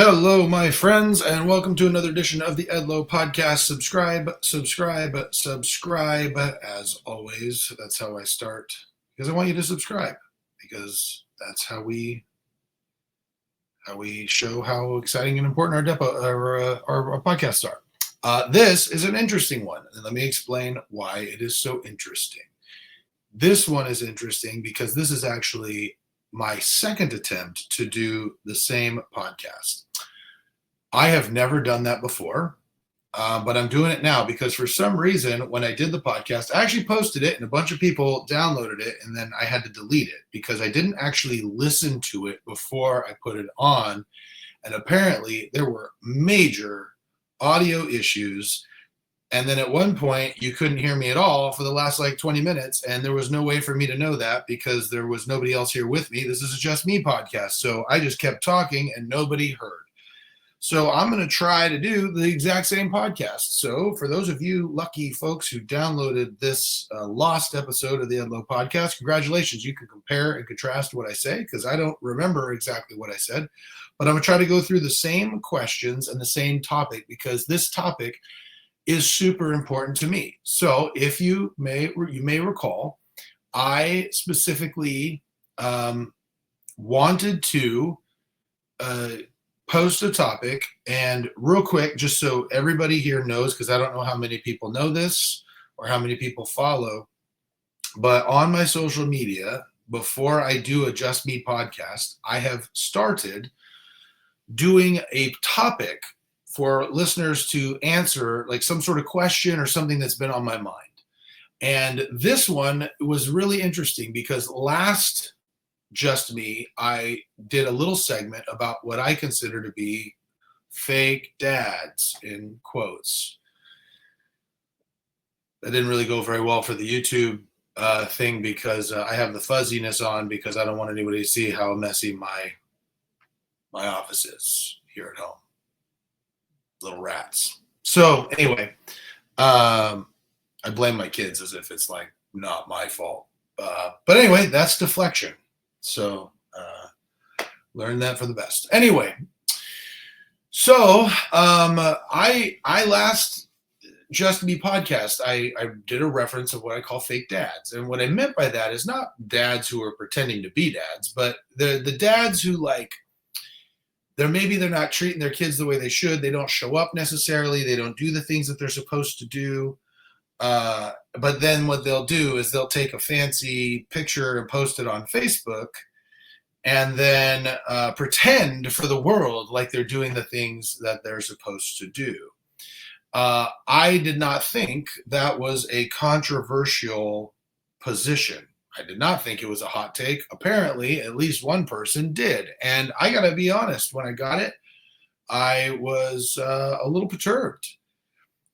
Hello, my friends, and welcome to another edition of the Edlow Podcast. Subscribe. As always, that's how I start, because I want you to subscribe, because that's how we show how exciting and important our podcasts are. This is an interesting one, and let me explain why it is so interesting. This one is interesting because this is actually my second attempt to do the same podcast. I have never done that before, but I'm doing it now because for some reason, when I did the podcast, I actually posted it and a bunch of people downloaded it, and then I had to delete it because I didn't actually listen to it before I put it on. And apparently there were major audio issues. And then at one point, you couldn't hear me at all for the last 20 minutes. And there was no way for me to know that because there was nobody else here with me. This is a Just Me podcast. So I just kept talking and nobody heard. So I'm going to try to do the exact same podcast. So for those of you lucky folks who downloaded this lost episode of the Edlow Podcast, congratulations. You can compare and contrast what I say because I don't remember exactly what I said. But I'm going to try to go through the same questions and the same topic because this topic is super important to me. So if you may recall, I specifically wanted to post a topic, and real quick, just so everybody here knows, because I don't know how many people know this or how many people follow, but on my social media, before I do a Just Me podcast, I have started doing a topic for listeners to answer, like some sort of question or something that's been on my mind. And this one was really interesting because last Just Me, I did a little segment about what I consider to be fake dads, in quotes. That didn't really go very well for the YouTube thing because I have the fuzziness on because I don't want anybody to see how messy my office is here at home. Little rats. So anyway, I blame my kids as if it's not my fault. But anyway, that's deflection. So learn that for the best. Anyway, so I last Just Me podcast, I did a reference of what I call fake dads. And what I meant by that is not dads who are pretending to be dads, but the dads who they're not treating their kids the way they should. They don't show up necessarily. They don't do the things that they're supposed to do. But then what they'll do is they'll take a fancy picture and post it on Facebook and then pretend for the world like they're doing the things that they're supposed to do. I did not think that was a controversial position. I did not think it was a hot take. Apparently, at least one person did. And I got to be honest, when I got it, I was a little perturbed.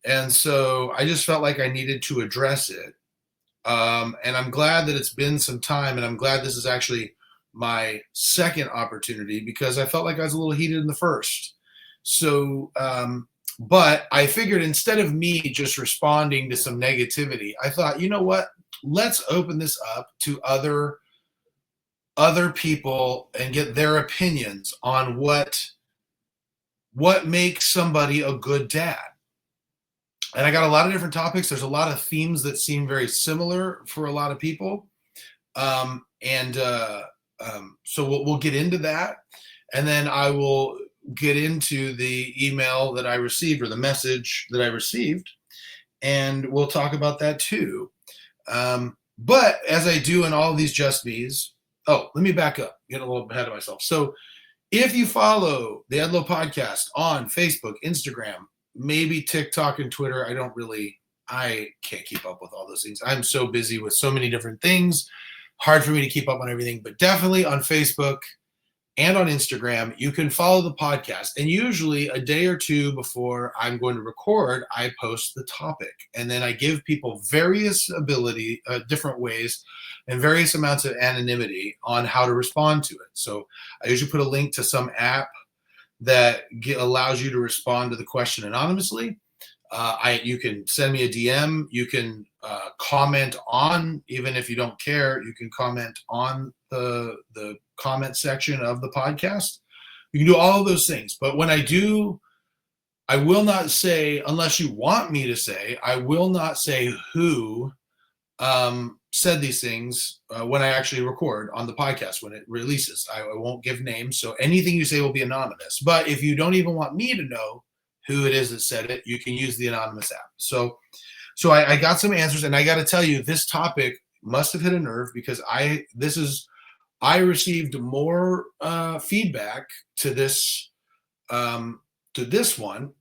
And so I just felt like I needed to address it. And I'm glad that it's been some time. And I'm glad this is actually my second opportunity because I felt like I was a little heated in the first. So, but I figured instead of me just responding to some negativity, I thought, you know what? Let's open this up to other people and get their opinions on what makes somebody a good dad. And I got a lot of different topics. There's a lot of themes that seem very similar for a lot of people. So we'll get into that. And then I will get into the email that I received or the message that I received. And we'll talk about that too. But as I do in all of these Just Me's, let me back up, get a little ahead of myself. So if you follow the Edlow Podcast on Facebook, Instagram, maybe TikTok and Twitter, I can't keep up with all those things. I'm so busy with so many different things, hard for me to keep up on everything, but definitely on Facebook and on Instagram, you can follow the podcast. And usually a day or two before I'm going to record, I post the topic. And then I give people various different ways and various amounts of anonymity on how to respond to it. So I usually put a link to some app that allows you to respond to the question anonymously. You can send me a DM. You can comment on, even if you don't care, you can comment on the comment section of the podcast. You can do all of those things. But when I do, I will not say, unless you want me to say, I will not say who said these things when I actually record on the podcast, when it releases. I won't give names. So anything you say will be anonymous. But if you don't even want me to know who it is that said it, you can use the anonymous app. So I got some answers, and I got to tell you, this topic must have hit a nerve because I received more feedback to this one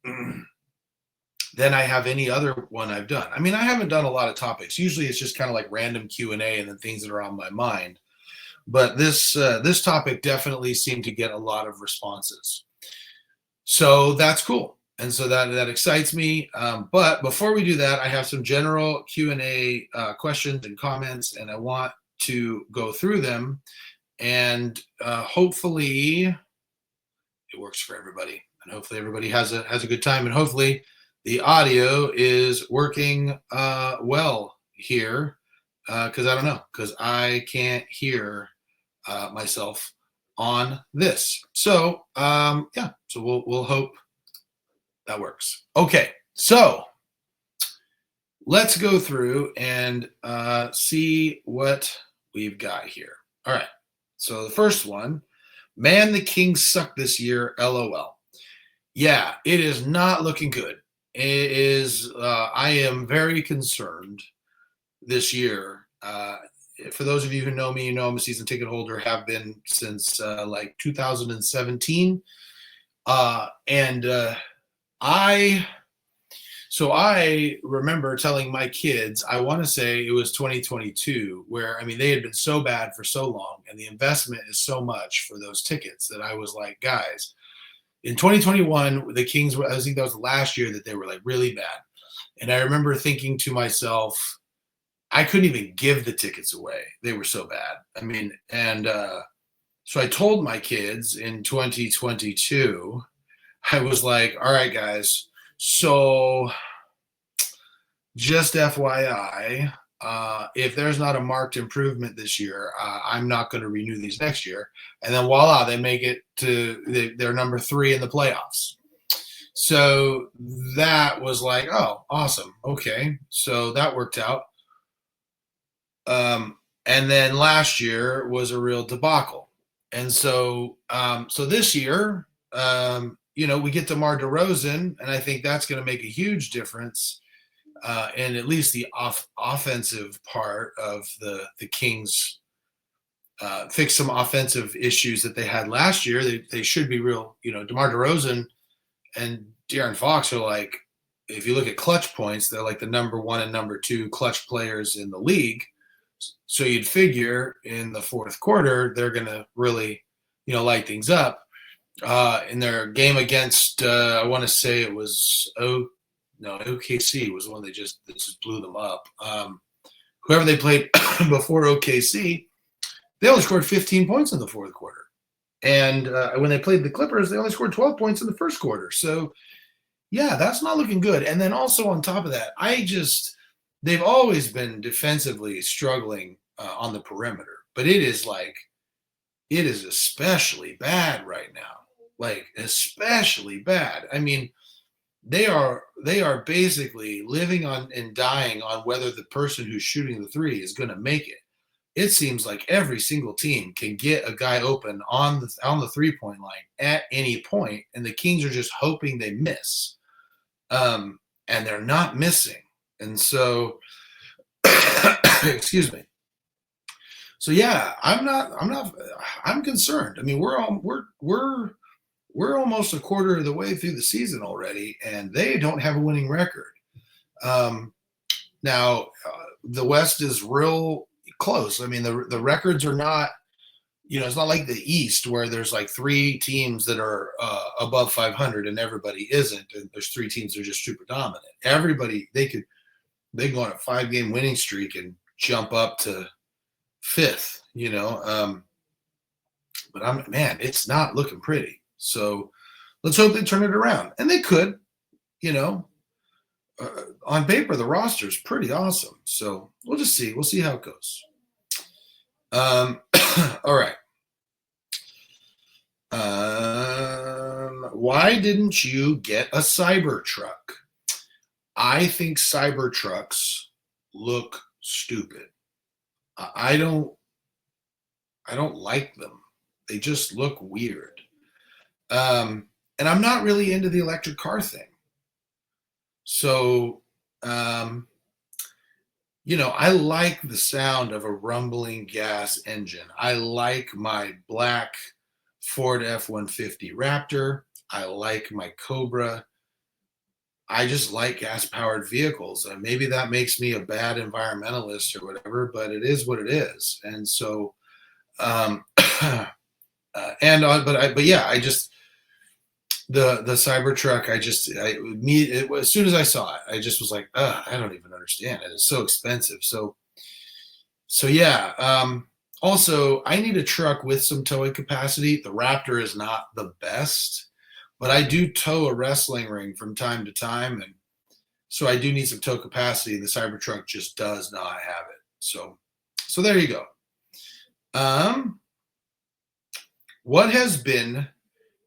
than I have any other one I've done. I mean, I haven't done a lot of topics. Usually, it's just kind of like random Q&A and then things that are on my mind. But this topic definitely seemed to get a lot of responses. So that's cool. And so that excites me. But before we do that, I have some general Q&A questions and comments, and I want to go through them. And hopefully it works for everybody. And hopefully everybody has a good time. And hopefully the audio is working well here. Because I don't know. Because I can't hear myself on this. So, yeah. So we'll hope that works. Okay, so let's go through and see what we've got here. All right, so the first one, man, the Kings suck this year, LOL. Yeah, it is not looking good. It is, I am very concerned this year. For those of you who know me, you know I'm a season ticket holder, have been since like 2017. I remember telling my kids, I want to say it was 2022, where, I mean, they had been so bad for so long and the investment is so much for those tickets that I was like, guys, in 2021, the Kings, I think that was the last year that they were like really bad. And I remember thinking to myself, I couldn't even give the tickets away. They were so bad. I mean, and so I told my kids in 2022, I was like, all right, guys, so just FYI, if there's not a marked improvement this year, I'm not going to renew these next year. And then voila, they make it to they're number 3 in the playoffs. So that was like, oh, awesome. Okay. So that worked out. And then last year was a real debacle. And so this year, we get DeMar DeRozan, and I think that's going to make a huge difference in at least the offensive part of the Kings. Fix some offensive issues that they had last year. They should be real. DeMar DeRozan and De'Aaron Fox are like, if you look at clutch points, they're like the number 1 and number 2 clutch players in the league. So you'd figure in the fourth quarter they're going to really, light things up. In their game against, I want to say it was OKC was the one that just blew them up. Whoever they played before OKC, they only scored 15 points in the fourth quarter. And when they played the Clippers, they only scored 12 points in the first quarter. So, yeah, that's not looking good. And then also on top of that, they've always been defensively struggling on the perimeter. But it is especially bad right now. Like, especially bad. I mean, they are basically living on and dying on whether the person who's shooting the three is going to make it. It seems like every single team can get a guy open on the 3-point line at any point, and the Kings are just hoping they miss. And they're not missing. And so, excuse me. So yeah, I'm concerned. I mean, we're almost a quarter of the way through the season already, and they don't have a winning record. Now, the West is real close. I mean, the records are not, it's not like the East where there's like 3 teams that are above 500 and everybody isn't, and there's 3 teams that are just super dominant. Everybody, they can go on a 5-game winning streak and jump up to 5th, but it's not looking pretty. So let's hope they turn it around. And they could, on paper, the roster is pretty awesome. So we'll just see. We'll see how it goes. All right. why didn't you get a Cybertruck? I think Cybertrucks look stupid. I don't like them. They just look weird. And I'm not really into the electric car thing. So, I like the sound of a rumbling gas engine. I like my black Ford F-150 Raptor. I like my Cobra. I just like gas-powered vehicles. And maybe that makes me a bad environmentalist or whatever, but it is what it is. And so, but yeah, I just, the Cybertruck, as soon as I saw it, I just was like, I don't even understand it. It's so expensive. So yeah. Also, I need a truck with some towing capacity. The Raptor is not the best, but I do tow a wrestling ring from time to time, and so I do need some tow capacity. The Cybertruck just does not have it. So there you go. What has been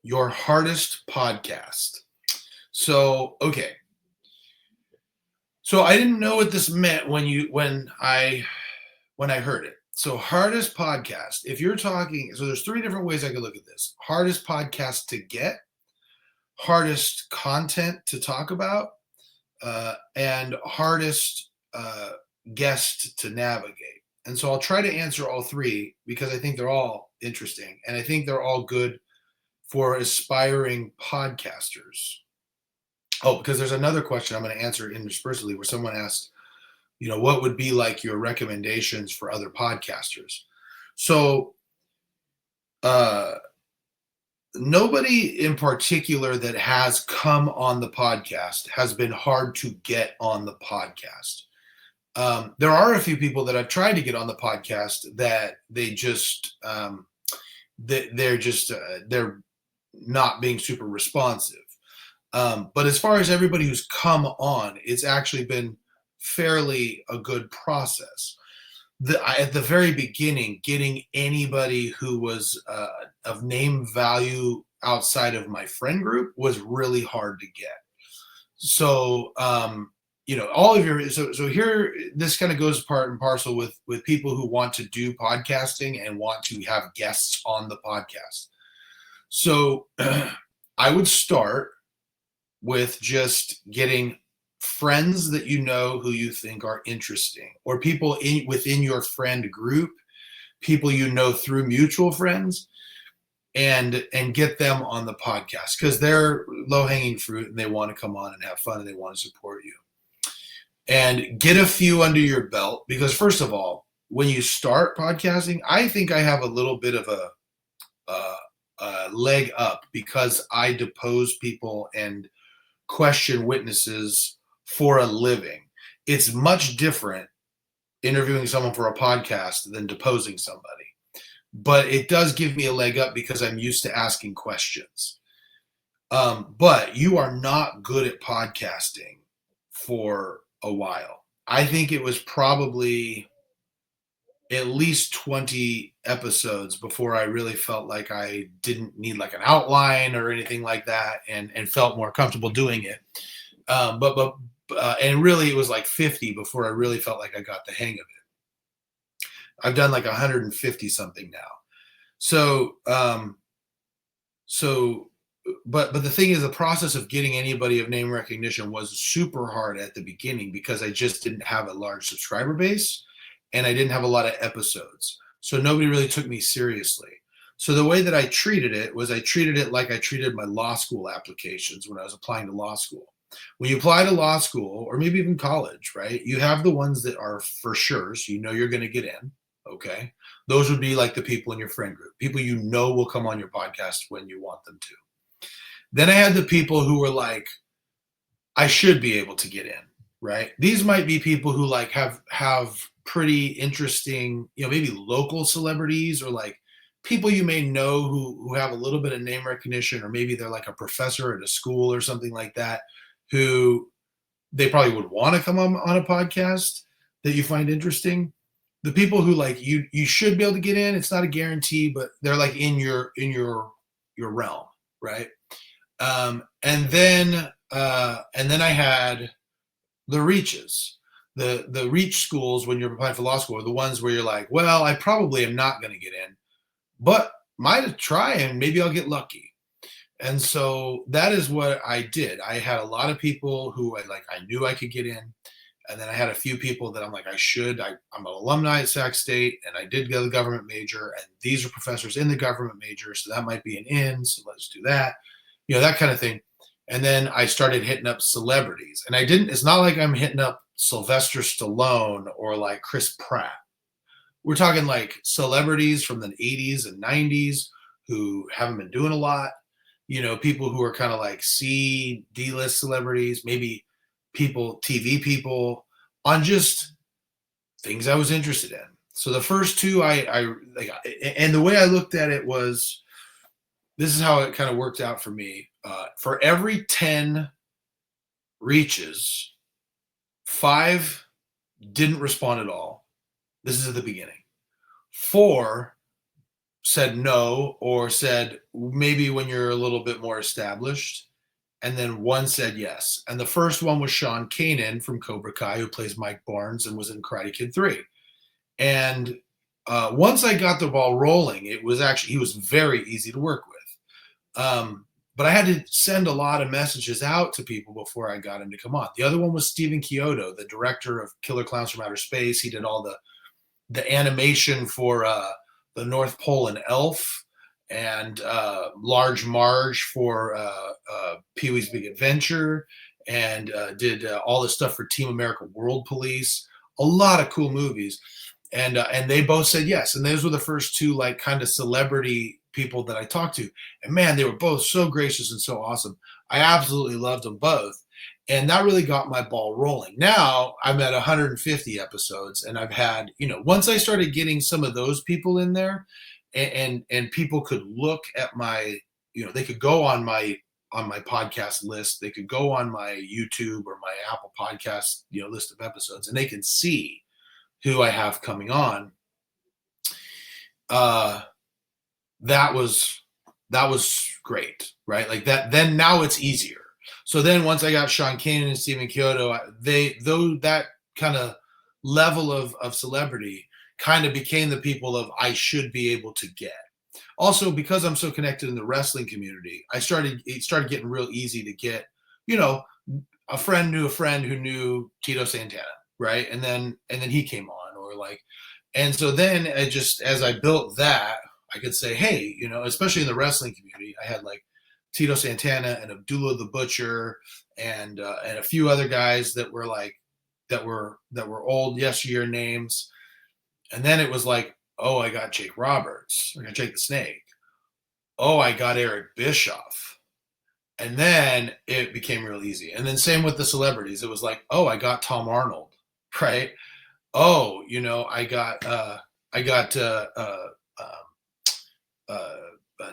your hardest podcast? So, okay. So I didn't know what this meant when I heard it. So hardest podcast, if you're talking, so there's 3 different ways I could look at this. Hardest podcast to get, hardest content to talk about, and hardest guest to navigate. And so I'll try to answer all 3 because I think they're all interesting and I think they're all good for aspiring podcasters. Oh, because there's another question I'm going to answer interspersely where someone asked, what would be like your recommendations for other podcasters? So, nobody in particular that has come on the podcast has been hard to get on the podcast. There are a few people that I've tried to get on the podcast that they just, they're not being super responsive. But as far as everybody who's come on, it's actually been fairly a good process. At the very beginning, getting anybody who was of name value outside of my friend group was really hard to get. So, all of your, so here, this kind of goes part and parcel with people who want to do podcasting and want to have guests on the podcast. So I would start with just getting friends that who you think are interesting, or people within your friend group, people through mutual friends, and get them on the podcast because they're low-hanging fruit and they want to come on and have fun and they want to support you. And get a few under your belt because, first of all, when you start podcasting, I think I have a little bit of a leg up because I depose people and question witnesses for a living. It's much different interviewing someone for a podcast than deposing somebody. But it does give me a leg up because I'm used to asking questions. But you are not good at podcasting for a while. I think it was probably at least 20 episodes before I really felt like I didn't need like an outline or anything like that and felt more comfortable doing it. And really it was like 50 before I really felt like I got the hang of it. I've done like 150 something now. But the thing is, the process of getting anybody of name recognition was super hard at the beginning because I just didn't have a large subscriber base and I didn't have a lot of episodes. So nobody really took me seriously. So the way that I treated it was I treated it like I treated my law school applications when I was applying to law school. When you apply to law school or maybe even college, right, you have the ones that are for sure, so you're going to get in, okay? Those would be like the people in your friend group, people will come on your podcast when you want them to. Then I had the people who were like, I should be able to get in, right? These might be people who like have pretty interesting, maybe local celebrities or like people you may know who have a little bit of name recognition, or maybe they're like a professor at a school or something like that, who they probably would want to come on a podcast that you find interesting. The people who like you should be able to get in, it's not a guarantee, but they're like in your realm, right? And then I had the reaches. The reach schools when you're applying for law school are the ones where you're like, well, I probably am not going to get in, but might try and maybe I'll get lucky. And so that is what I did. I had a lot of people who I knew I could get in. And then I had a few people that I'm like, I'm an alumni at Sac State and I did go the government major. And these are professors in the government major. So that might be an in. So let's do that, that kind of thing. And then I started hitting up celebrities. And it's not like I'm hitting up Sylvester Stallone or like Chris Pratt. We're talking like celebrities from the 80s and 90s who haven't been doing a lot. People who are kind of like D-list celebrities, maybe TV people, on just things I was interested in. So the first two, and the way I looked at it was, this is how it kind of worked out for me. For every 10 reaches, 5 didn't respond at all. This is at the beginning. 4 said no, or said maybe when you're a little bit more established. And then 1 said yes. And the first one was Sean Kanan from Cobra Kai, who plays Mike Barnes and was in Karate Kid 3. And once I got the ball rolling, he was very easy to work with. But I had to send a lot of messages out to people before I got him to come on. The other one was Stephen Chiodo, the director of Killer Clowns from Outer Space. He did all the animation for the North Pole and Elf, and Large Marge for Pee-wee's Big Adventure, and did all the stuff for Team America World Police. A lot of cool movies. And they both said yes. And those were the first 2 like kind of celebrity people that I talked to. And man, they were both so gracious and so awesome. I absolutely loved them both. And that really got my ball rolling. Now I'm at 150 episodes, and I've had, once I started getting some of those people in there, and people could look at my, they could go on my podcast list, they could go on my YouTube or my Apple Podcast, list of episodes, and they can see who I have coming on. That was great, right? Like that. Then now it's easier. So then once I got Sean Kanan and Stephen Chiodo, that kind of level of celebrity kind of became the people of I should be able to get. Also, because I'm so connected in the wrestling community, it started getting real easy to get, a friend knew a friend who knew Tito Santana, right? And then he came on, or like, and so then as I built that, I could say, hey, especially in the wrestling community, I had like Tito Santana and Abdullah the Butcher and a few other guys that were old yesteryear names. And then it was like, oh, I got Jake Roberts. I got Jake the Snake. Oh, I got Eric Bischoff. And then it became real easy. And then same with the celebrities. It was like, oh, I got Tom Arnold, right? Oh, I got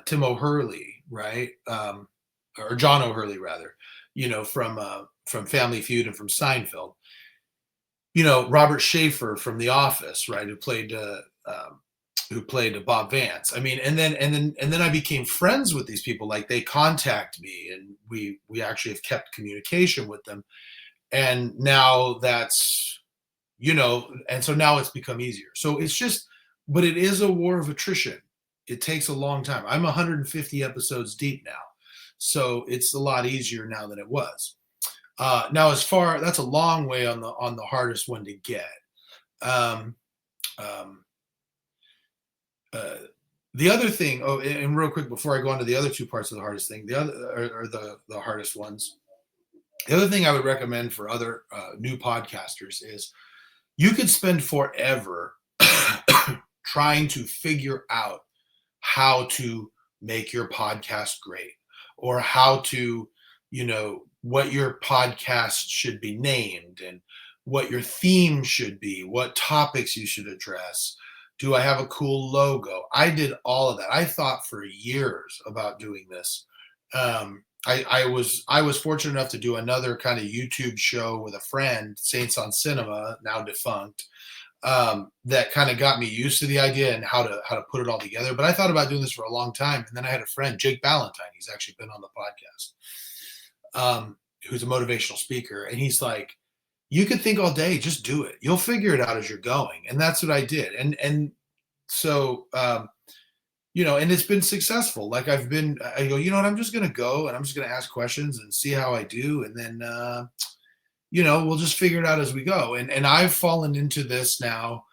Tim O'Hurley, right? Or John O'Hurley, rather, from Family Feud and from Seinfeld. Robert Schaefer from The Office, right? Who played Bob Vance. I mean, and then I became friends with these people. Like, they contact me, and we actually have kept communication with them. And now that's, and so now it's become easier. So it's just, but it is a war of attrition. It takes a long time. I'm 150 episodes deep now, so it's a lot easier now than it was. Now, that's a long way on the hardest one to get. The other thing, and real quick before I go on to the other 2 parts of the hardest thing, the other are the hardest ones. The other thing I would recommend for other new podcasters is you could spend forever trying to figure out how to make your podcast great, or how to, what your podcast should be named, and what your theme should be, what topics you should address. Do I have a cool logo? I did all of that. I thought for years about doing this. I was fortunate enough to do another kind of YouTube show with a friend, Saints on Cinema, now defunct. that kind of got me used to the idea and how to put it all together. But I thought about doing this for a long time, and then I had a friend, Jake Ballantyne. He's actually been on the podcast, who's a motivational speaker, and he's like, "You could think all day, just do it. You'll figure it out as you're going." And that's what I did. And so and it's been successful. Like I go, you know what, I'm just gonna go and I'm just gonna ask questions and see how I do, and then we'll just figure it out as we go. And I've fallen into this now.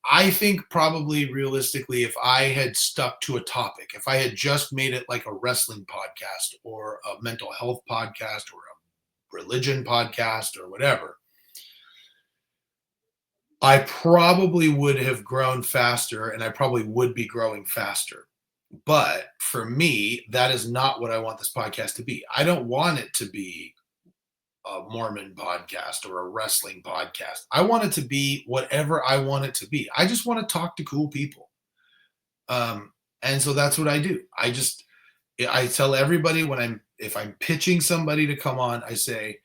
I think probably realistically, if I had stuck to a topic, if I had just made it like a wrestling podcast or a mental health podcast or a religion podcast or whatever, I probably would have grown faster and I probably would be growing faster. But for me, that is not what I want this podcast to be. I don't want it to be a Mormon podcast or a wrestling podcast. I want it to be whatever I want it to be. I just want to talk to cool people. And so that's what I do. I tell everybody if I'm pitching somebody to come on, I say,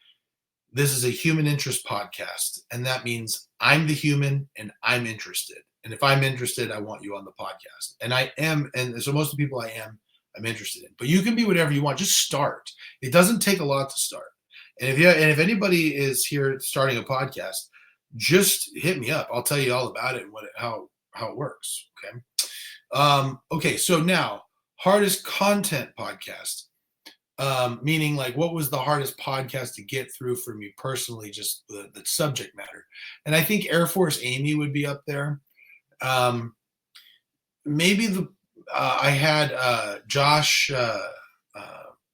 this is a human interest podcast. And that means I'm the human and I'm interested. And if I'm interested, I want you on the podcast. And I am. And so most of the people I'm interested in. But you can be whatever you want. Just start. It doesn't take a lot to start. And if anybody is here starting a podcast, just hit me up. I'll tell you all about it and how it works. Okay. Okay. So now, hardest content podcast. Meaning like, what was the hardest podcast to get through for me personally, just the subject matter. And I think Air Force Amy would be up there. Maybe I had Josh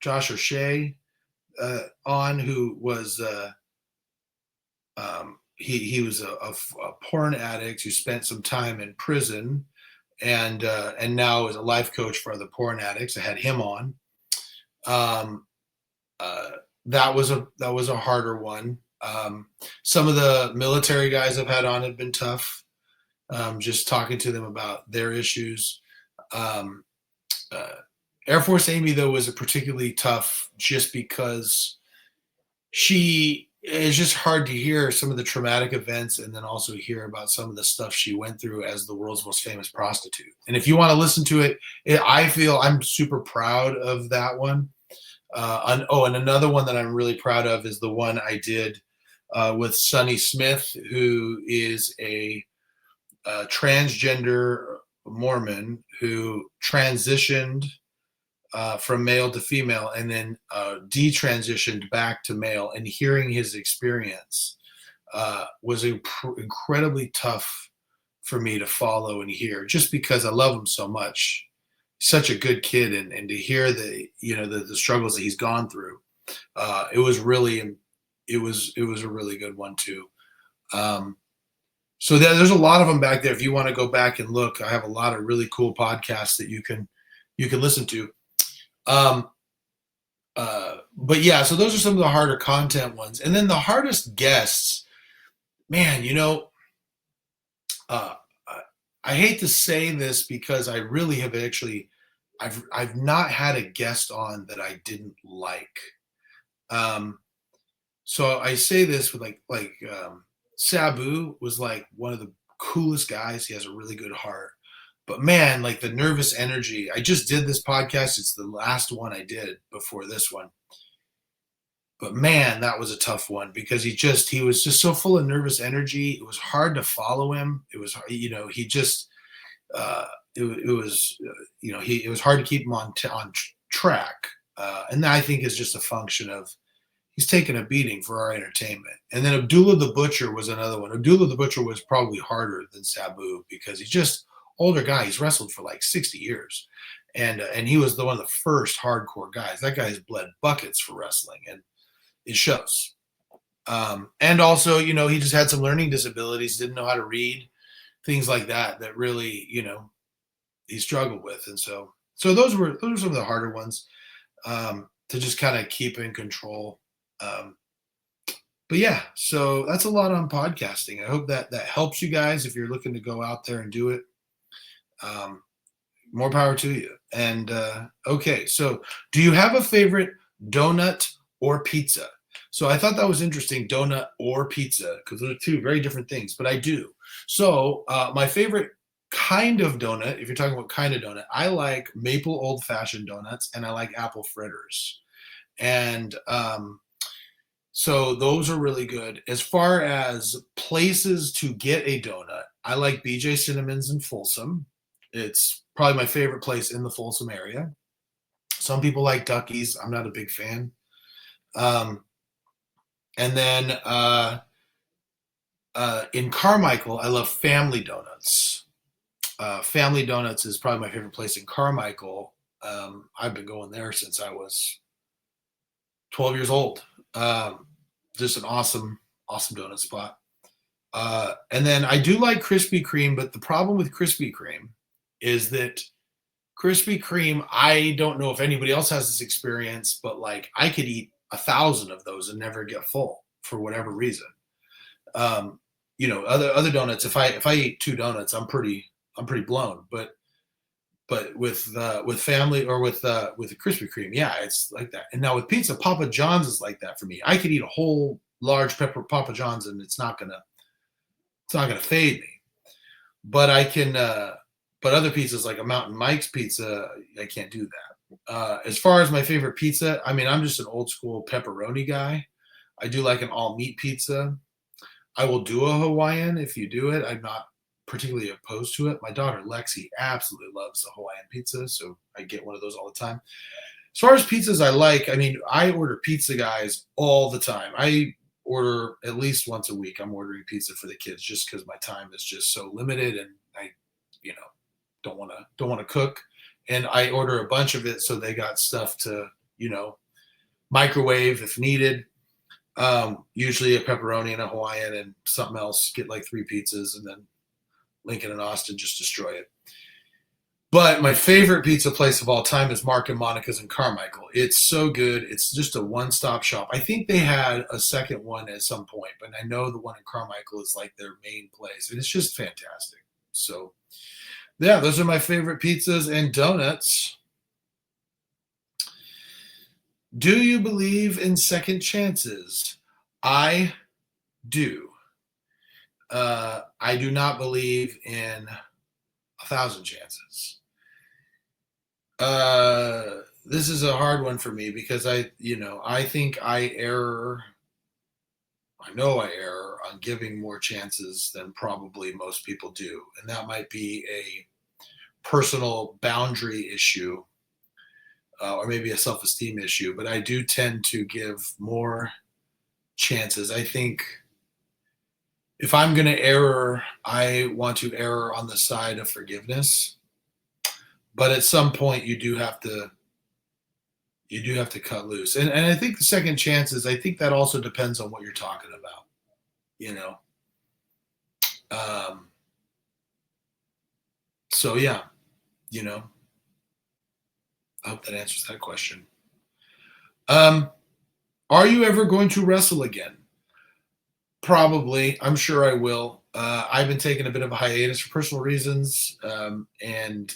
O'Shea on, who was he was a porn addict who spent some time in prison and now is a life coach for other porn addicts. I had him on. That was a harder one. Some of the military guys I've had on have been tough. Just talking to them about their issues. Air Force Amy, though, was a particularly tough just because it's just hard to hear some of the traumatic events and then also hear about some of the stuff she went through as the world's most famous prostitute. And if you want to listen to it, I feel I'm super proud of that one. And another one that I'm really proud of is the one I did with Sonny Smith, who is a transgender Mormon who transitioned from male to female and then detransitioned back to male. And hearing his experience was incredibly tough for me to follow and hear, just because I love him so much. Such a good kid, and to hear the struggles that he's gone through, it was a really good one too. So there's a lot of them back there. If you want to go back and look, I have a lot of really cool podcasts that you can listen to. But yeah, so those are some of the harder content ones, and then the hardest guests, man. I hate to say this because I really have actually, I've not had a guest on that I didn't like. So I say this with like Sabu was like one of the coolest guys. He has a really good heart, but man, like the nervous energy. I just did this podcast. It's the last one I did before this one. But man, that was a tough one because he was just so full of nervous energy. It was hard to follow him. It was, he just, it was hard to keep him on track. And that I think is just a function of he's taken a beating for our entertainment. And then Abdullah the Butcher was another one. Abdullah the Butcher was probably harder than Sabu because he's just older guy. He's wrestled for like 60 years. And he was one of the first hardcore guys. That guy's bled buckets for wrestling, and it shows. And also, he just had some learning disabilities, didn't know how to read, things like that really, he struggled with. And so those were some of the harder ones to just kind of keep in control. But yeah, so that's a lot on podcasting. I hope that helps you guys if you're looking to go out there and do it. More power to you. And okay, so do you have a favorite donut or pizza? So I thought that was interesting, donut or pizza, because those are two very different things, but I do. So my favorite kind of donut, if you're talking about kind of donut, I like maple old fashioned donuts and I like apple fritters. And so those are really good. As far as places to get a donut, I like BJ Cinnamons in Folsom. It's probably my favorite place in the Folsom area. Some people like Ducky's. I'm not a big fan. Um, and then in Carmichael, I love Family Donuts. Family Donuts is probably my favorite place in Carmichael. I've been going there since I was 12 years old. Just an awesome, awesome donut spot. And then I do like Krispy Kreme, but the problem with Krispy Kreme is that Krispy Kreme, I don't know if anybody else has this experience, but like I could eat 1,000 of those and never get full for whatever reason. Other donuts, if I eat 2 donuts, I'm pretty blown. But with family or with the Krispy Kreme, yeah, it's like that. And now with pizza, Papa John's is like that for me. I could eat a whole large pepper Papa John's and it's not gonna fade me. But I can but other pizzas like a Mountain Mike's pizza, I can't do that. As far as my favorite pizza, I mean, I'm just an old school pepperoni guy. I do like an all meat pizza. I will do a Hawaiian if you do it. I'm not particularly opposed to it. My daughter Lexi absolutely loves the Hawaiian pizza, so I get one of those all the time. As far as pizzas I like, I mean, I order pizza guys all the time. I order at least once a week. I'm ordering pizza for the kids just because my time is just so limited, and I, don't want to cook, and I order a bunch of it so they got stuff to microwave if needed. Usually a pepperoni and a Hawaiian and something else. Get like 3 pizzas, and then Lincoln and Austin just destroy it. But my favorite pizza place of all time is Mark and Monica's in Carmichael. It's so good. It's just a one-stop shop. I think they had a second one at some point, but I know the one in Carmichael is like their main place, and it's just fantastic. So, yeah, those are my favorite pizzas and donuts. Do you believe in second chances? I do. I do not believe in 1,000 chances. This is a hard one for me because I think I err. I know I err on giving more chances than probably most people do, and that might be a personal boundary issue, or maybe a self-esteem issue. But I do tend to give more chances. I think if I'm going to err, I want to err on the side of forgiveness. But at some point, you do have to cut loose. And I think the second chances, I think that also depends on what you're talking about. So yeah, I hope that answers that question. Are you ever going to wrestle again? Probably. I'm sure I will. I've been taking a bit of a hiatus for personal reasons, and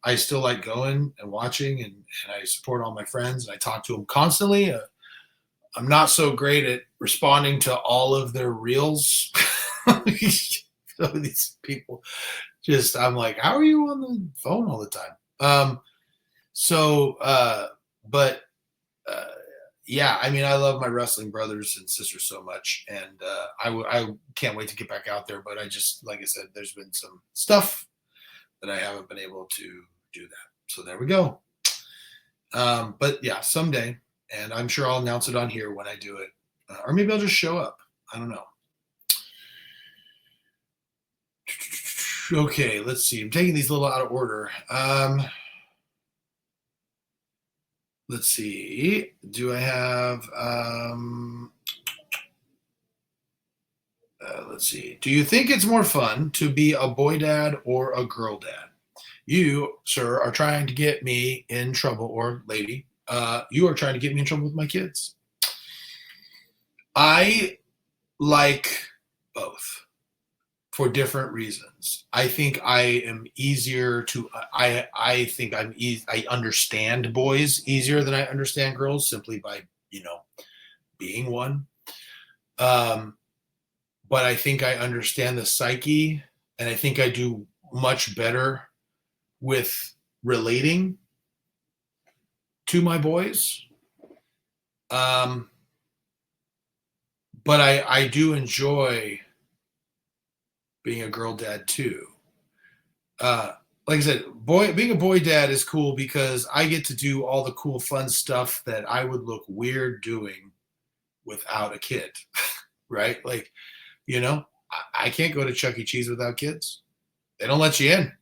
I still like going and watching, and I support all my friends, and I talk to them constantly. I'm not so great at responding to all of their reels. So these people, I'm like, how are you on the phone all the time? Yeah, I mean, I love my wrestling brothers and sisters so much, and I can't wait to get back out there. But I just, like I said, there's been some stuff that I haven't been able to do that. So there we go. But yeah, someday, and I'm sure I'll announce it on here when I do it, or maybe I'll just show up. I don't know. Okay, let's see. I'm taking these a little out of order. Let's see. Do I have, let's see. Do you think it's more fun to be a boy dad or a girl dad? You, sir, are trying to get me in trouble, or lady, you are trying to get me in trouble with my kids. I like both for different reasons. I think I am easier to, I think I understand boys easier than I understand girls, simply by, being one. Um, but I think I understand the psyche, and I think I do much better with relating to my boys. Um, but I do enjoy being a girl dad too. Uh, like I said, being a boy dad is cool because I get to do all the cool, fun stuff that I would look weird doing without a kid, right? Like, I can't go to Chuck E. Cheese without kids. They don't let you in,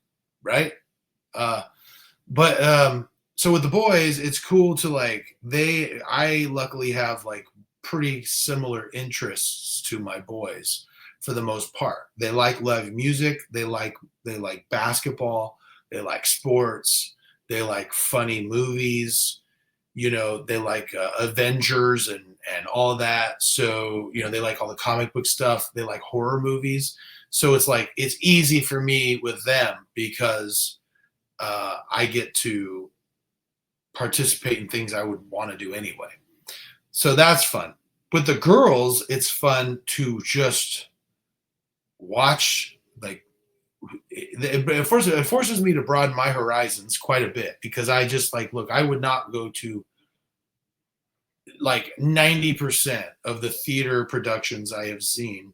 right? Uh, but so with the boys, it's cool to I luckily have like pretty similar interests to my boys for the most part. They like live music, they like basketball, they like sports, they like funny movies, they like Avengers and all of that. So, they like all the comic book stuff, they like horror movies. So it's like it's easy for me with them because I get to participate in things I would want to do anyway. So that's fun. With the girls, it's fun to just watch. Like it forces me to broaden my horizons quite a bit because I just look. I would not go to like 90% of the theater productions I have seen.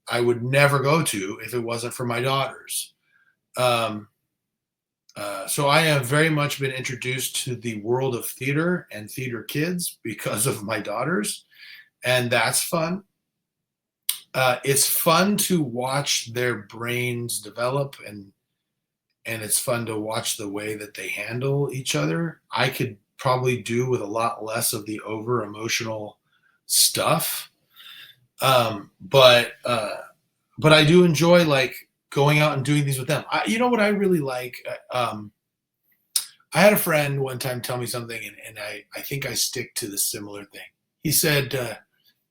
I would never go to if it wasn't for my daughters. Um, so I have very much been introduced to the world of theater and theater kids because of my daughters, and that's fun. It's fun to watch their brains develop, and it's fun to watch the way that they handle each other. I could probably do with a lot less of the over emotional stuff, but I do enjoy like going out and doing things with them. You know what I really like. I had a friend one time tell me something, and I think I stick to the similar thing. He said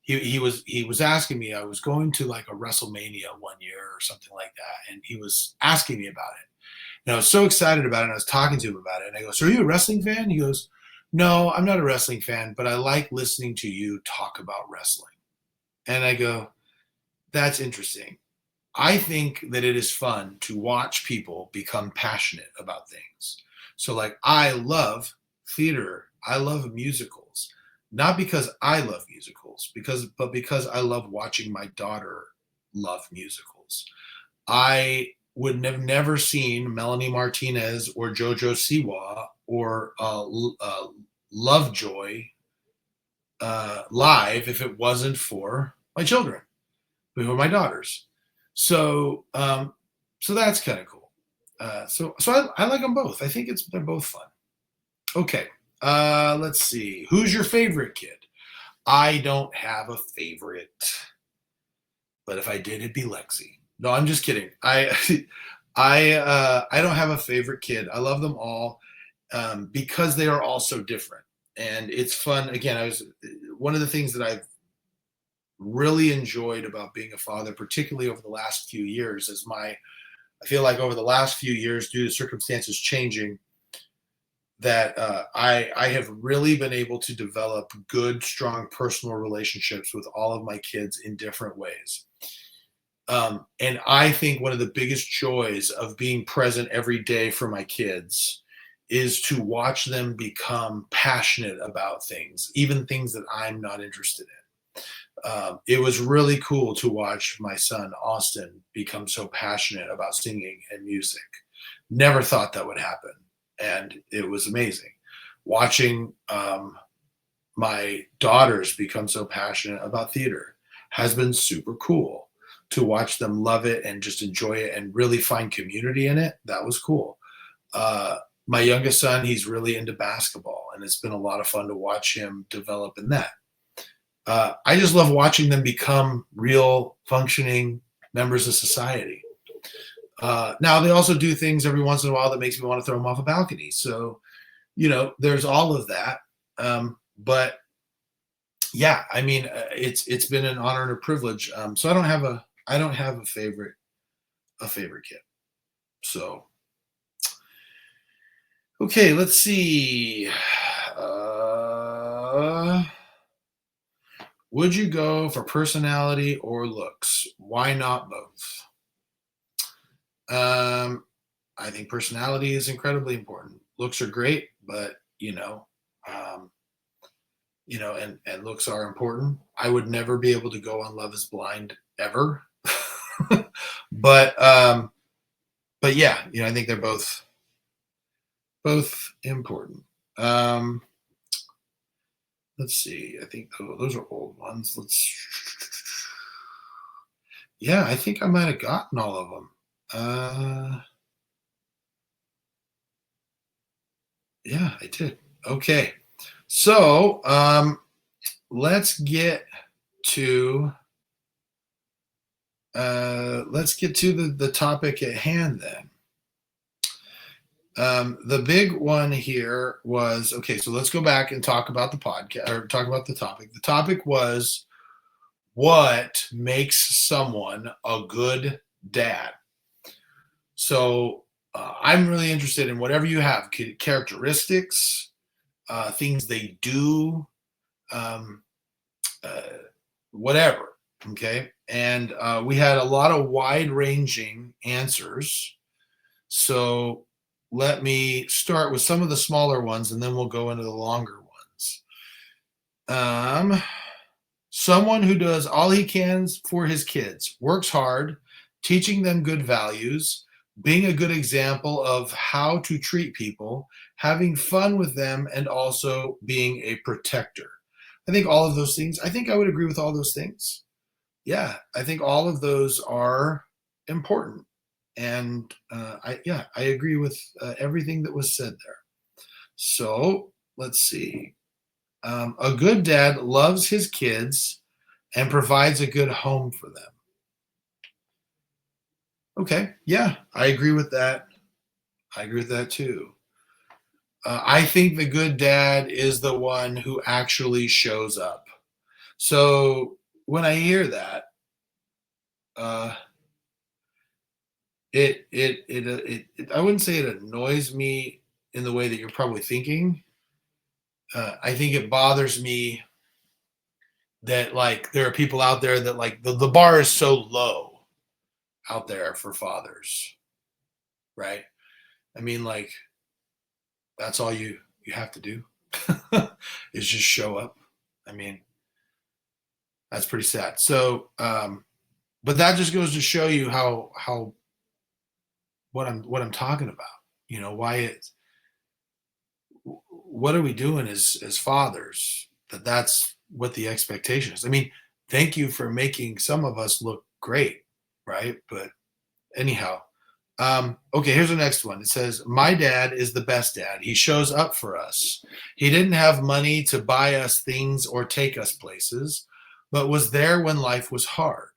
he was asking me. I was going to like a WrestleMania one year or something like that, and he was asking me about it. And I was so excited about it. And I was talking to him about it, and I go, "So are you a wrestling fan?" He goes, "No, I'm not a wrestling fan, but I like listening to you talk about wrestling." And I go, "That's interesting. I think that it is fun to watch people become passionate about things. So, like, I love theater. I love musicals, not because I love musicals, but because I love watching my daughter love musicals. I would have never seen Melanie Martinez or JoJo Siwa or Lovejoy live if it wasn't for my children, who are my daughters. So that's kind of cool. So I like them both. I think they're both fun. Okay. Let's see. Who's your favorite kid? I don't have a favorite, but if I did, it'd be Lexi. No, I'm just kidding. I don't have a favorite kid. I love them all because they are all so different, and it's fun. Again, one of the things that I've really enjoyed about being a father, particularly over the last few years, I feel like over the last few years, due to circumstances changing, that I have really been able to develop good, strong personal relationships with all of my kids in different ways. And I think one of the biggest joys of being present every day for my kids is to watch them become passionate about things, even things that I'm not interested in. It was really cool to watch my son Austin become so passionate about singing and music. Never thought that would happen, and it was amazing. Watching my daughters become so passionate about theater has been super cool. To watch them love it and just enjoy it and really find community in it, that was cool. My youngest son, he's really into basketball, and it's been a lot of fun to watch him develop in that. I just love watching them become real functioning members of society. Now they also do things every once in a while that makes me want to throw them off a balcony. So, there's all of that. But yeah, I mean, it's been an honor and a privilege. So I don't have a favorite kid. So, okay, let's see. Would you go for personality or looks? Why not both? Um, I think personality is incredibly important. Looks are great, but um, and looks are important. I would never be able to go on Love Is Blind ever, but yeah, I think they're both important. Um, let's see. I think those are old ones. Yeah, I think I might have gotten all of them. Yeah, I did. Okay. So, let's get to the topic at hand then. The big one here was, okay, so let's go back and talk about the podcast, or talk about the topic. The topic was, what makes someone a good dad? So I'm really interested in whatever you have, characteristics, things they do, um, uh, whatever. Okay. And we had a lot of wide ranging answers. So let me start with some of the smaller ones and then we'll go into the longer ones. Someone who does all he can for his kids, works hard, teaching them good values, being a good example of how to treat people, having fun with them, and also being a protector. I think all of those things, I think I would agree with all those things. Yeah, I think all of those are important. And I agree with everything that was said there. So let's see. A good dad loves his kids and provides a good home for them. Okay, yeah, I agree with that. I agree with that too. I think the good dad is the one who actually shows up. So when I hear that, uh, I wouldn't say it annoys me in the way that you're probably thinking. I think it bothers me that like there are people out there that like the bar is so low out there for fathers, right? I mean, like that's all you have to do is just show up. I mean, that's pretty sad. So, but that just goes to show you how what I'm talking about. Why it's what are we doing as fathers? That's what the expectation is. I mean, thank you for making some of us look great, right? But anyhow, okay, here's the next one. It says, my dad is the best dad. He shows up for us. He didn't have money to buy us things or take us places, but was there when life was hard,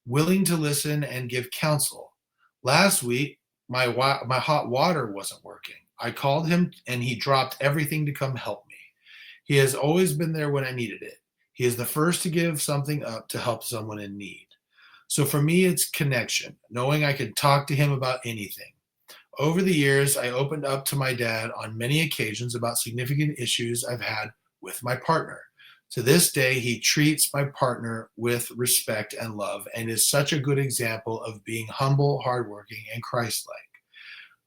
willing to listen and give counsel. Last week, my hot water wasn't working. I called him and he dropped everything to come help me. He has always been there when I needed it. He is the first to give something up to help someone in need. So for me, it's connection, knowing I could talk to him about anything. Over the years, I opened up to my dad on many occasions about significant issues I've had with my partner. To this day, he treats my partner with respect and love and is such a good example of being humble, hardworking, and Christ like.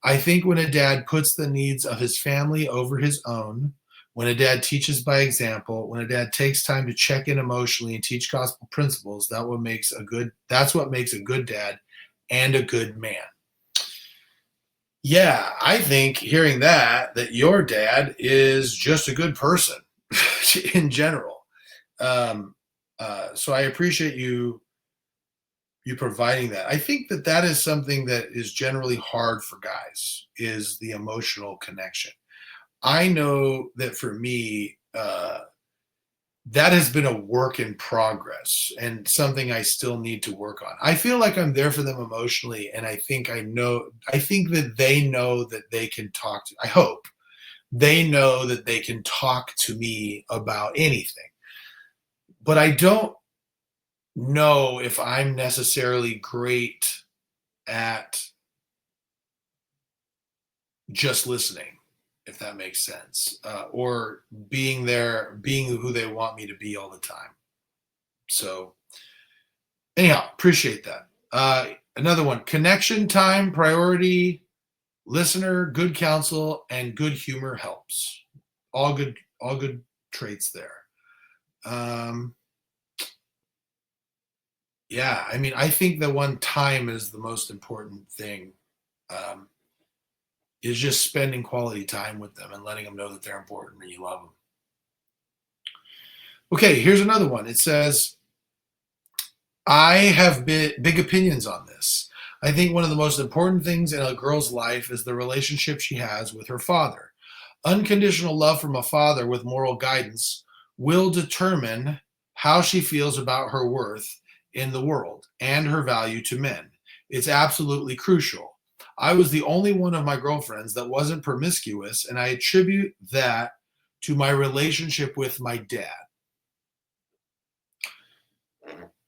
I think when a dad puts the needs of his family over his own, when a dad teaches by example, when a dad takes time to check in emotionally and teach gospel principles, that's what makes a good dad and a good man. Yeah, I think hearing that your dad is just a good person in general. So I appreciate you providing that. I think that is something that is generally hard for guys, is the emotional connection. I know that for me, that has been a work in progress and something I still need to work on. I feel like I'm there for them emotionally, and I think that they know that they can talk to, I hope they know that they can talk to me about anything. But I don't know if I'm necessarily great at just listening, if that makes sense, or being there, being who they want me to be all the time. So anyhow, appreciate that. Another one, connection time, priority, listener, good counsel, and good humor helps. All good traits there. Um, yeah, I mean, I think that one time is the most important thing. Um, is just spending quality time with them and letting them know that they're important and you love them. Okay, here's another one. It says, I have big opinions on this. I think one of the most important things in a girl's life is the relationship she has with her father. Unconditional love from a father with moral guidance will determine how she feels about her worth in the world and her value to men. It's absolutely crucial. I was the only one of my girlfriends that wasn't promiscuous, and I attribute that to my relationship with my dad.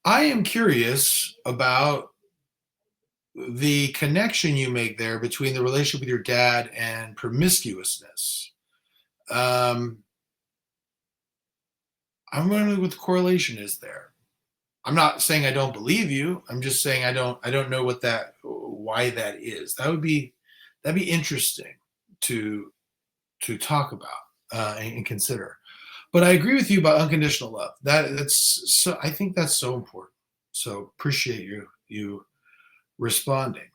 I am curious about the connection you make there between the relationship with your dad and promiscuousness. Um, I'm wondering what the correlation is there. I'm not saying I don't believe you. I'm just saying I don't know why that is. That'd be interesting to talk about and consider. But I agree with you about unconditional love. That's so. I think that's so important. So appreciate you responding.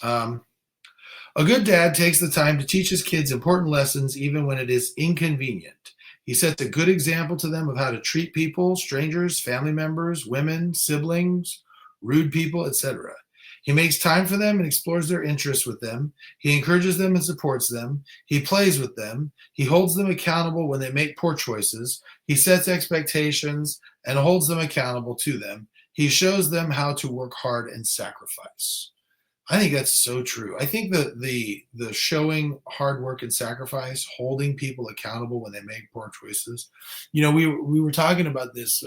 Um, a good dad takes the time to teach his kids important lessons, even when it is inconvenient. He sets a good example to them of how to treat people, strangers, family members, women, siblings, rude people, etc. He makes time for them and explores their interests with them. He encourages them and supports them. He plays with them. He holds them accountable when they make poor choices. He sets expectations and holds them accountable to them. He shows them how to work hard and sacrifice. I think that's so true. I think that the showing hard work and sacrifice, holding people accountable when they make poor choices. You know, we were talking about this.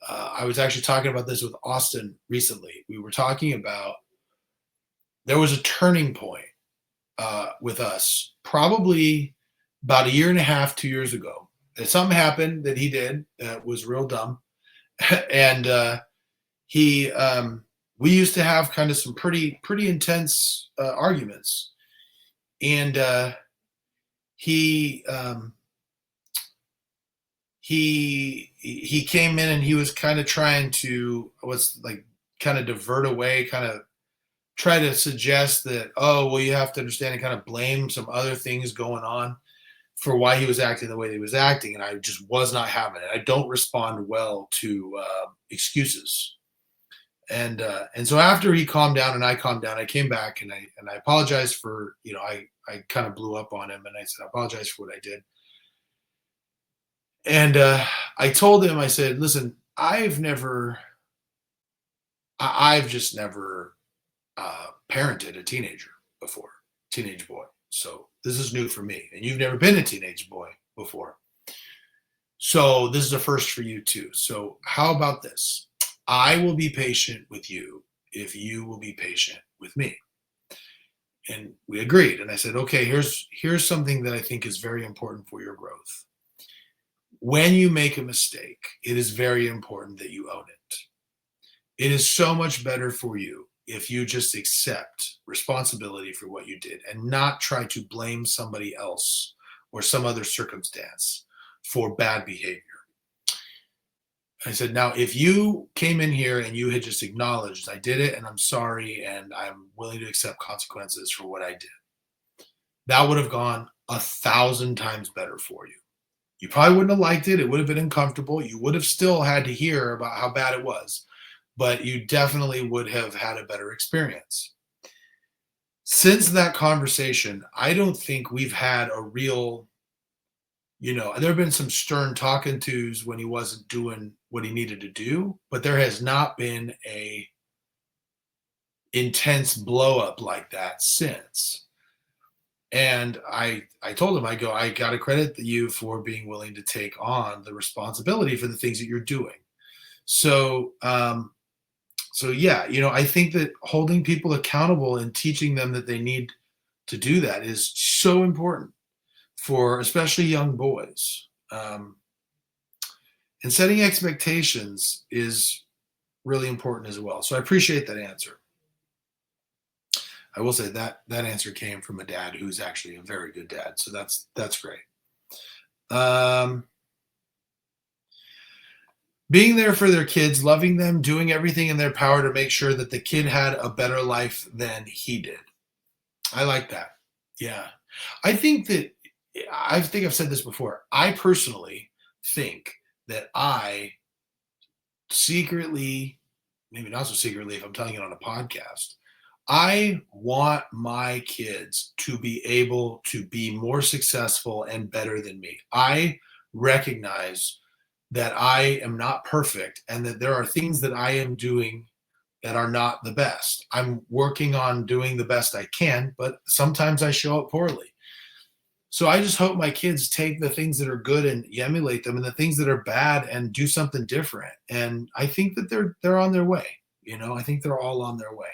I was actually talking about this with Austin recently. We were talking about there was a turning point with us, probably about a year and a half, 2 years ago. That something happened that he did that was real dumb, and he we used to have kind of some pretty intense arguments, and he he came in and he was kind of trying to what's like kind of divert away, kind of try to suggest that, oh well, you have to understand, and kind of blame some other things going on for why he was acting the way he was acting, and I just was not having it. I don't respond well to excuses. And so after he calmed down and I calmed down, I came back and I apologized for, I kind of blew up on him and I said I apologize for what I did. And I told him, I said, listen, I've just never parented a teenager before, teenage boy. So this is new for me, and you've never been a teenage boy before. So this is a first for you too. So how about this? I will be patient with you if you will be patient with me. And we agreed. And I said, okay, here's something that I think is very important for your growth. When you make a mistake, it is very important that you own it. It is so much better for you if you just accept responsibility for what you did and not try to blame somebody else or some other circumstance for bad behavior. I said, now, if you came in here and you had just acknowledged I did it and I'm sorry and I'm willing to accept consequences for what I did, that would have gone 1,000 times better for you. You probably wouldn't have liked it. It would have been uncomfortable. You would have still had to hear about how bad it was, but you definitely would have had a better experience. Since that conversation, I don't think we've had a real, there have been some stern talking tos when he wasn't doing what he needed to do, but there has not been a intense blow up like that since. And I told him, I got to credit you for being willing to take on the responsibility for the things that you're doing. So, yeah, I think that holding people accountable and teaching them that they need to do that is so important for especially young boys. And And setting expectations is really important as well. So I appreciate that answer. I will say that that answer came from a dad who's actually a very good dad. So that's great. Being there for their kids, loving them, doing everything in their power to make sure that the kid had a better life than he did. I like that. Yeah. I think I've said this before. I personally think that I secretly, maybe not so secretly if I'm telling it on a podcast, I want my kids to be able to be more successful and better than me. I recognize that I am not perfect and that there are things that I am doing that are not the best. I'm working on doing the best I can, but sometimes I show up poorly. So I just hope my kids take the things that are good and emulate them, and the things that are bad and do something different. And I think that they're on their way. I think they're all on their way.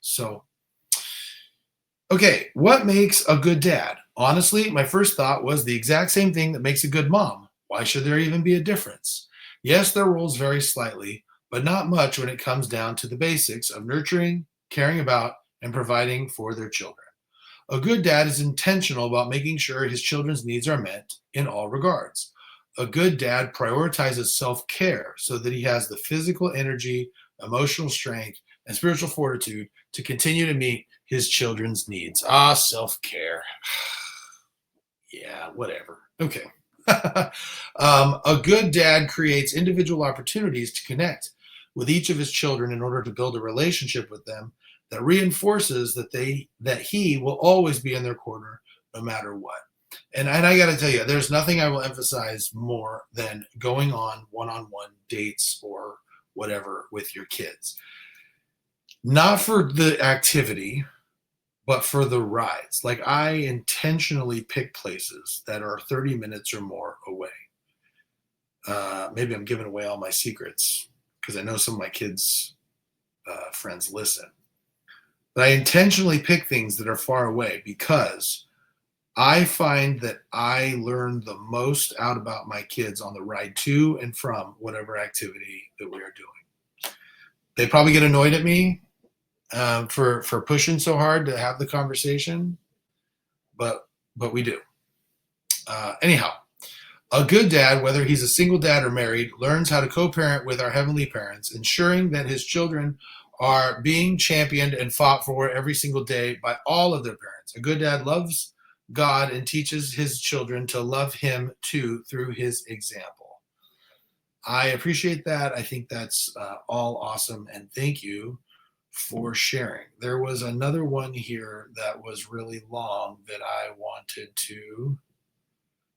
So, okay, what makes a good dad? Honestly, my first thought was the exact same thing that makes a good mom. Why should there even be a difference? Yes, their roles vary slightly, but not much when it comes down to the basics of nurturing, caring about, and providing for their children. A good dad is intentional about making sure his children's needs are met in all regards. A good dad prioritizes self-care so that he has the physical energy, emotional strength, and spiritual fortitude to continue to meet his children's needs. Self-care. Yeah, whatever. Okay. A good dad creates individual opportunities to connect with each of his children in order to build a relationship with them that reinforces that he will always be in their corner no matter what. And I got to tell you, there's nothing I will emphasize more than going on one-on-one dates or whatever with your kids. Not for the activity, but for the rides. Like, I intentionally pick places that are 30 minutes or more away. Maybe I'm giving away all my secrets because I know some of my kids' friends listen. But I intentionally pick things that are far away because I find that I learn the most out about my kids on the ride to and from whatever activity that we are doing. They probably get annoyed at me for pushing so hard to have the conversation, but we do. Anyhow, a good dad, whether he's a single dad or married, learns how to co-parent with our heavenly parents, ensuring that his children are being championed and fought for every single day by all of their parents. A good dad loves God and teaches his children to love him too through his example. I appreciate that. I think that's all awesome, and thank you for sharing. There was another one here that was really long that I wanted to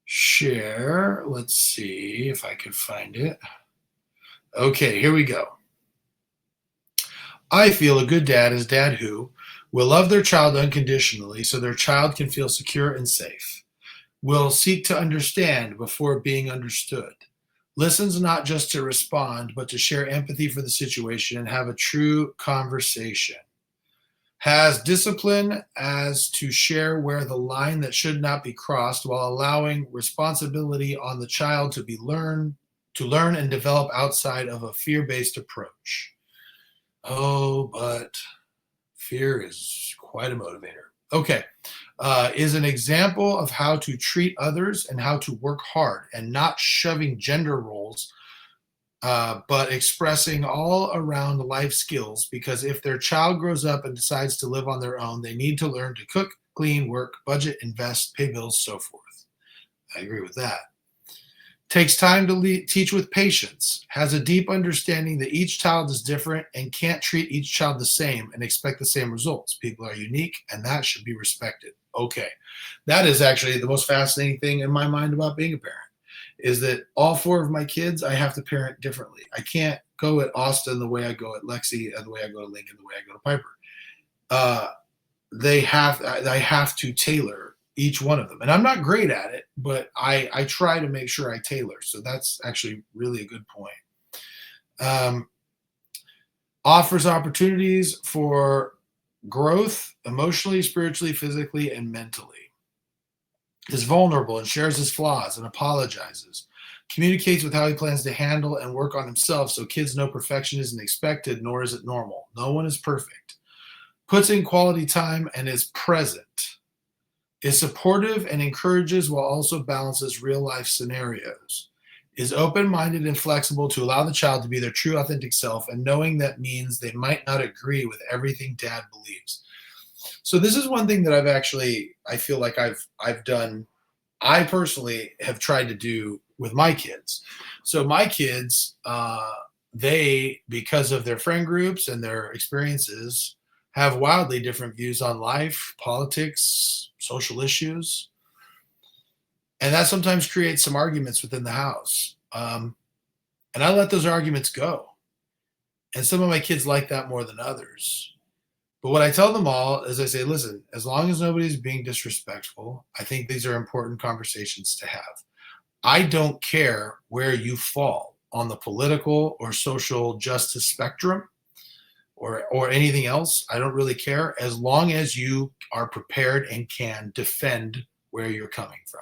share. Let's see if I could find it. Okay, here we go. I feel a good dad is dad who will love their child unconditionally so their child can feel secure and safe, will seek to understand before being understood, listens not just to respond, but to share empathy for the situation and have a true conversation, has discipline as to share where the line that should not be crossed while allowing responsibility on the child to learn and develop outside of a fear-based approach. Oh, but fear is quite a motivator. Okay. Is an example of how to treat others and how to work hard and not shoving gender roles, but expressing all around life skills, because if their child grows up and decides to live on their own, they need to learn to cook, clean, work, budget, invest, pay bills, so forth. I agree with that. Takes time to teach with patience, has a deep understanding that each child is different and can't treat each child the same and expect the same results. People are unique and that should be respected. Okay. That is actually the most fascinating thing in my mind about being a parent, is that all four of my kids, I have to parent differently. I can't go at Austin the way I go at Lexi, and the way I go to Lincoln, the way I go to Piper. I have to tailor each one of them. And I'm not great at it, but I try to make sure I tailor. So that's actually really a good point. Offers opportunities for growth emotionally, spiritually, physically, and mentally. Is vulnerable and shares his flaws and apologizes. Communicates with how he plans to handle and work on himself so kids know perfection isn't expected, nor is it normal. No one is perfect. Puts in quality time and is present. Is supportive and encourages while also balances real life scenarios. Is open-minded and flexible to allow the child to be their true authentic self, and knowing that means they might not agree with everything dad believes. So this is one thing that I feel like I've done. I personally have tried to do with my kids. So my kids, they, because of their friend groups and their experiences, have wildly different views on life, politics, social issues. And that sometimes creates some arguments within the house. And I let those arguments go. And some of my kids like that more than others. But what I tell them all is I say, listen, as long as nobody's being disrespectful, I think these are important conversations to have. I don't care where you fall on the political or social justice spectrum or anything else. I don't really care as long as you are prepared and can defend where you're coming from.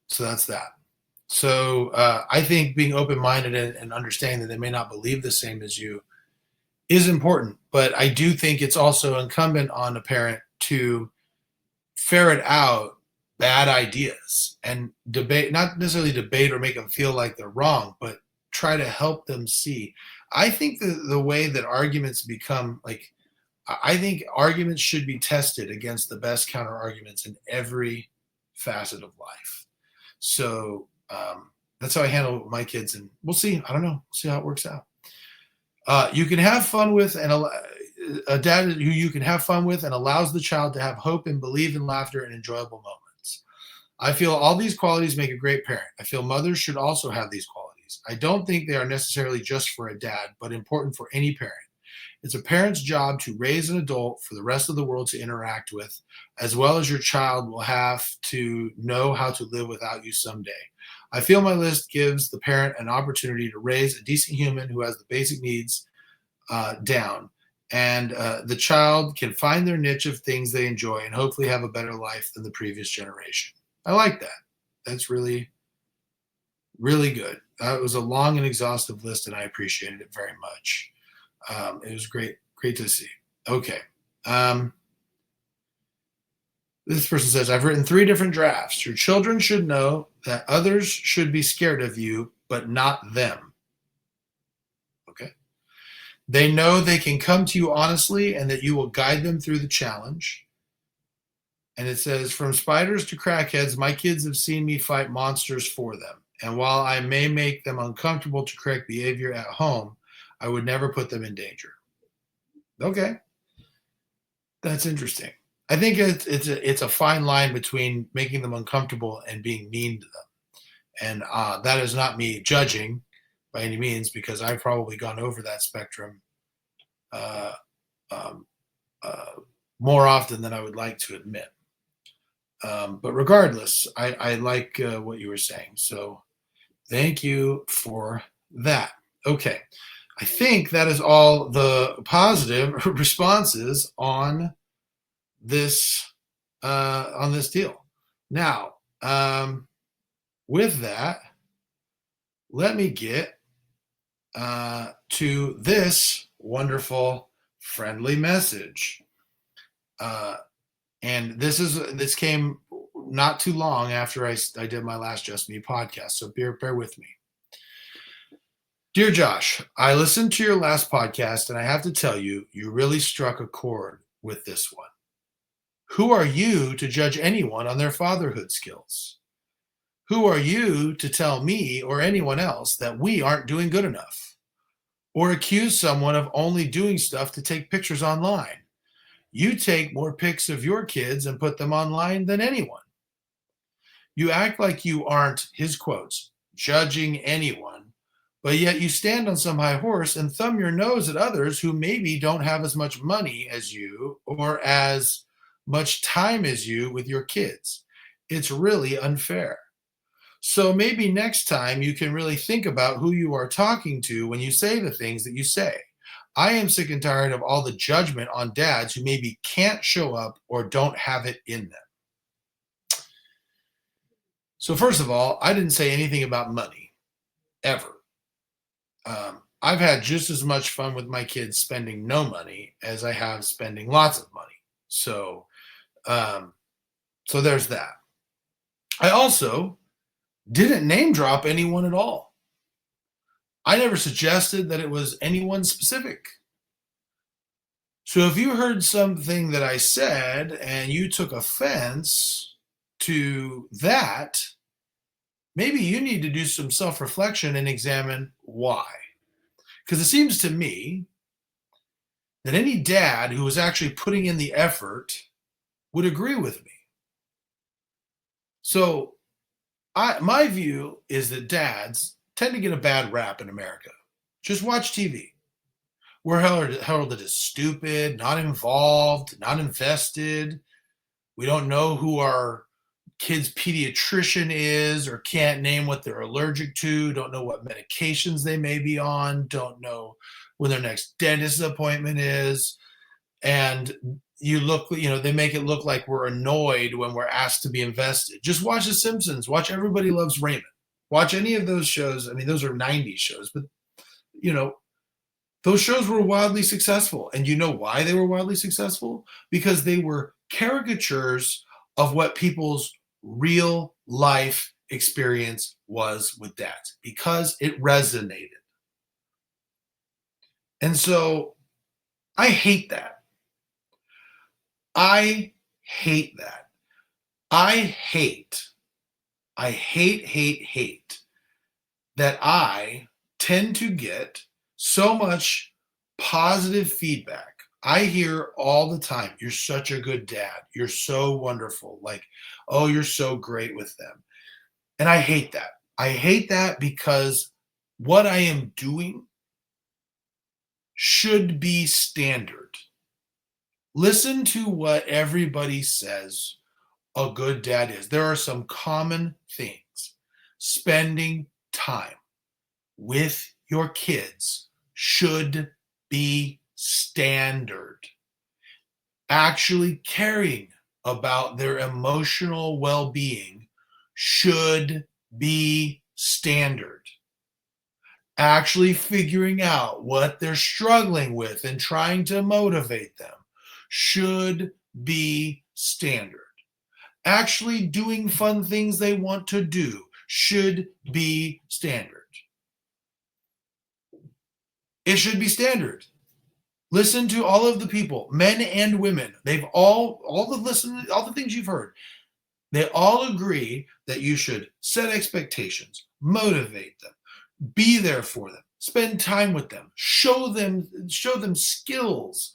So that's that. So I think being open-minded and understanding that they may not believe the same as you is important, but I do think it's also incumbent on a parent to ferret out bad ideas and debate, not necessarily debate or make them feel like they're wrong, but try to help them see. I think the way that arguments become I think arguments should be tested against the best counter arguments in every facet of life. So that's how I handle my kids, and we'll see. I don't know. We'll see how it works out. You can have fun with a dad who you can have fun with and allows the child to have hope and believe in laughter and enjoyable moments. I feel all these qualities make a great parent. I feel mothers should also have these qualities. I don't think they are necessarily just for a dad, but important for any parent. It's a parent's job to raise an adult for the rest of the world to interact with, as well as your child will have to know how to live without you someday. I feel my list gives the parent an opportunity to raise a decent human who has the basic needs down, and the child can find their niche of things they enjoy and hopefully have a better life than the previous generation. I like that. That's really, really good. That was a long and exhaustive list, and I appreciated it very much. It was great to see. Okay. This person says, I've written 3 different drafts. Your children should know that others should be scared of you, but not them. Okay. They know they can come to you honestly and that you will guide them through the challenge. And it says, from spiders to crackheads, my kids have seen me fight monsters for them. And while I may make them uncomfortable to correct behavior at home, I would never put them in danger. Okay. That's interesting. I think it's a fine line between making them uncomfortable and being mean to them. And that is not me judging by any means, because I've probably gone over that spectrum more often than I would like to admit. But regardless, I like what you were saying. So thank you for that. Okay. I think that is all the positive responses on this deal. Now, with that, let me get to this wonderful friendly message. And this came not too long after I did my last Just Me podcast, so bear with me. Dear Josh, I listened to your last podcast, and I have to tell you, you really struck a chord with this one. Who are you to judge anyone on their fatherhood skills? Who are you to tell me or anyone else that we aren't doing good enough? Or accuse someone of only doing stuff to take pictures online? You take more pics of your kids and put them online than anyone. You act like you aren't, his quotes, judging anyone, but yet you stand on some high horse and thumb your nose at others who maybe don't have as much money as you or as much time as you with your kids. It's really unfair. So maybe next time you can really think about who you are talking to when you say the things that you say. I am sick and tired of all the judgment on dads who maybe can't show up or don't have it in them. So first of all, I didn't say anything about money ever. I've had just as much fun with my kids spending no money as I have spending lots of money. So, um, so there's that. I also didn't name drop anyone at all. I never suggested that it was anyone specific. So if you heard something that I said and you took offense to that, maybe you need to do some self reflection and examine why. Because it seems to me that any dad who is actually putting in the effort would agree with me. So my view is that dads tend to get a bad rap in America. Just watch TV. We're heralded as stupid, not involved, not invested. We don't know who our kid's pediatrician is or can't name what they're allergic to, don't know what medications they may be on, don't know when their next dentist appointment is. And they make it look like we're annoyed when we're asked to be invested. Just watch The Simpsons, watch Everybody Loves Raymond, watch any of those shows. I mean, those are 90s shows, but those shows were wildly successful. And you know why they were wildly successful? Because they were caricatures of what people's real life experience was with dads, because it resonated. And so I hate that. I hate that. I hate that I tend to get so much positive feedback. I hear all the time, you're such a good dad. You're so wonderful. Like, oh, you're so great with them. And I hate that. I hate that because what I am doing should be standard. Listen to what everybody says a good dad is. There are some common things. Spending time with your kids should be standard. Actually caring about their emotional well-being should be standard. Actually figuring out what they're struggling with and trying to motivate them should be standard. Actually doing fun things they want to do should be standard. It should be standard. Listen to all of the people, men and women. They've all the things you've heard. They all agree that you should set expectations, motivate them, be there for them, spend time with them, show them skills,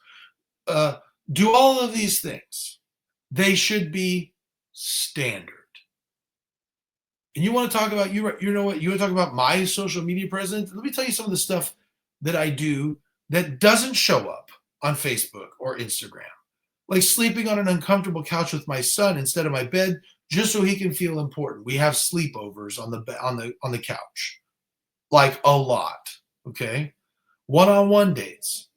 do all of these things. They should be standard. And you want to talk about you know what you want to talk about my social media presence? Let me tell you some of the stuff that I do that doesn't show up on Facebook or Instagram. Like sleeping on an uncomfortable couch with my son instead of my bed, just so he can feel important. We have sleepovers on the couch, like a lot. Okay, one-on-one dates,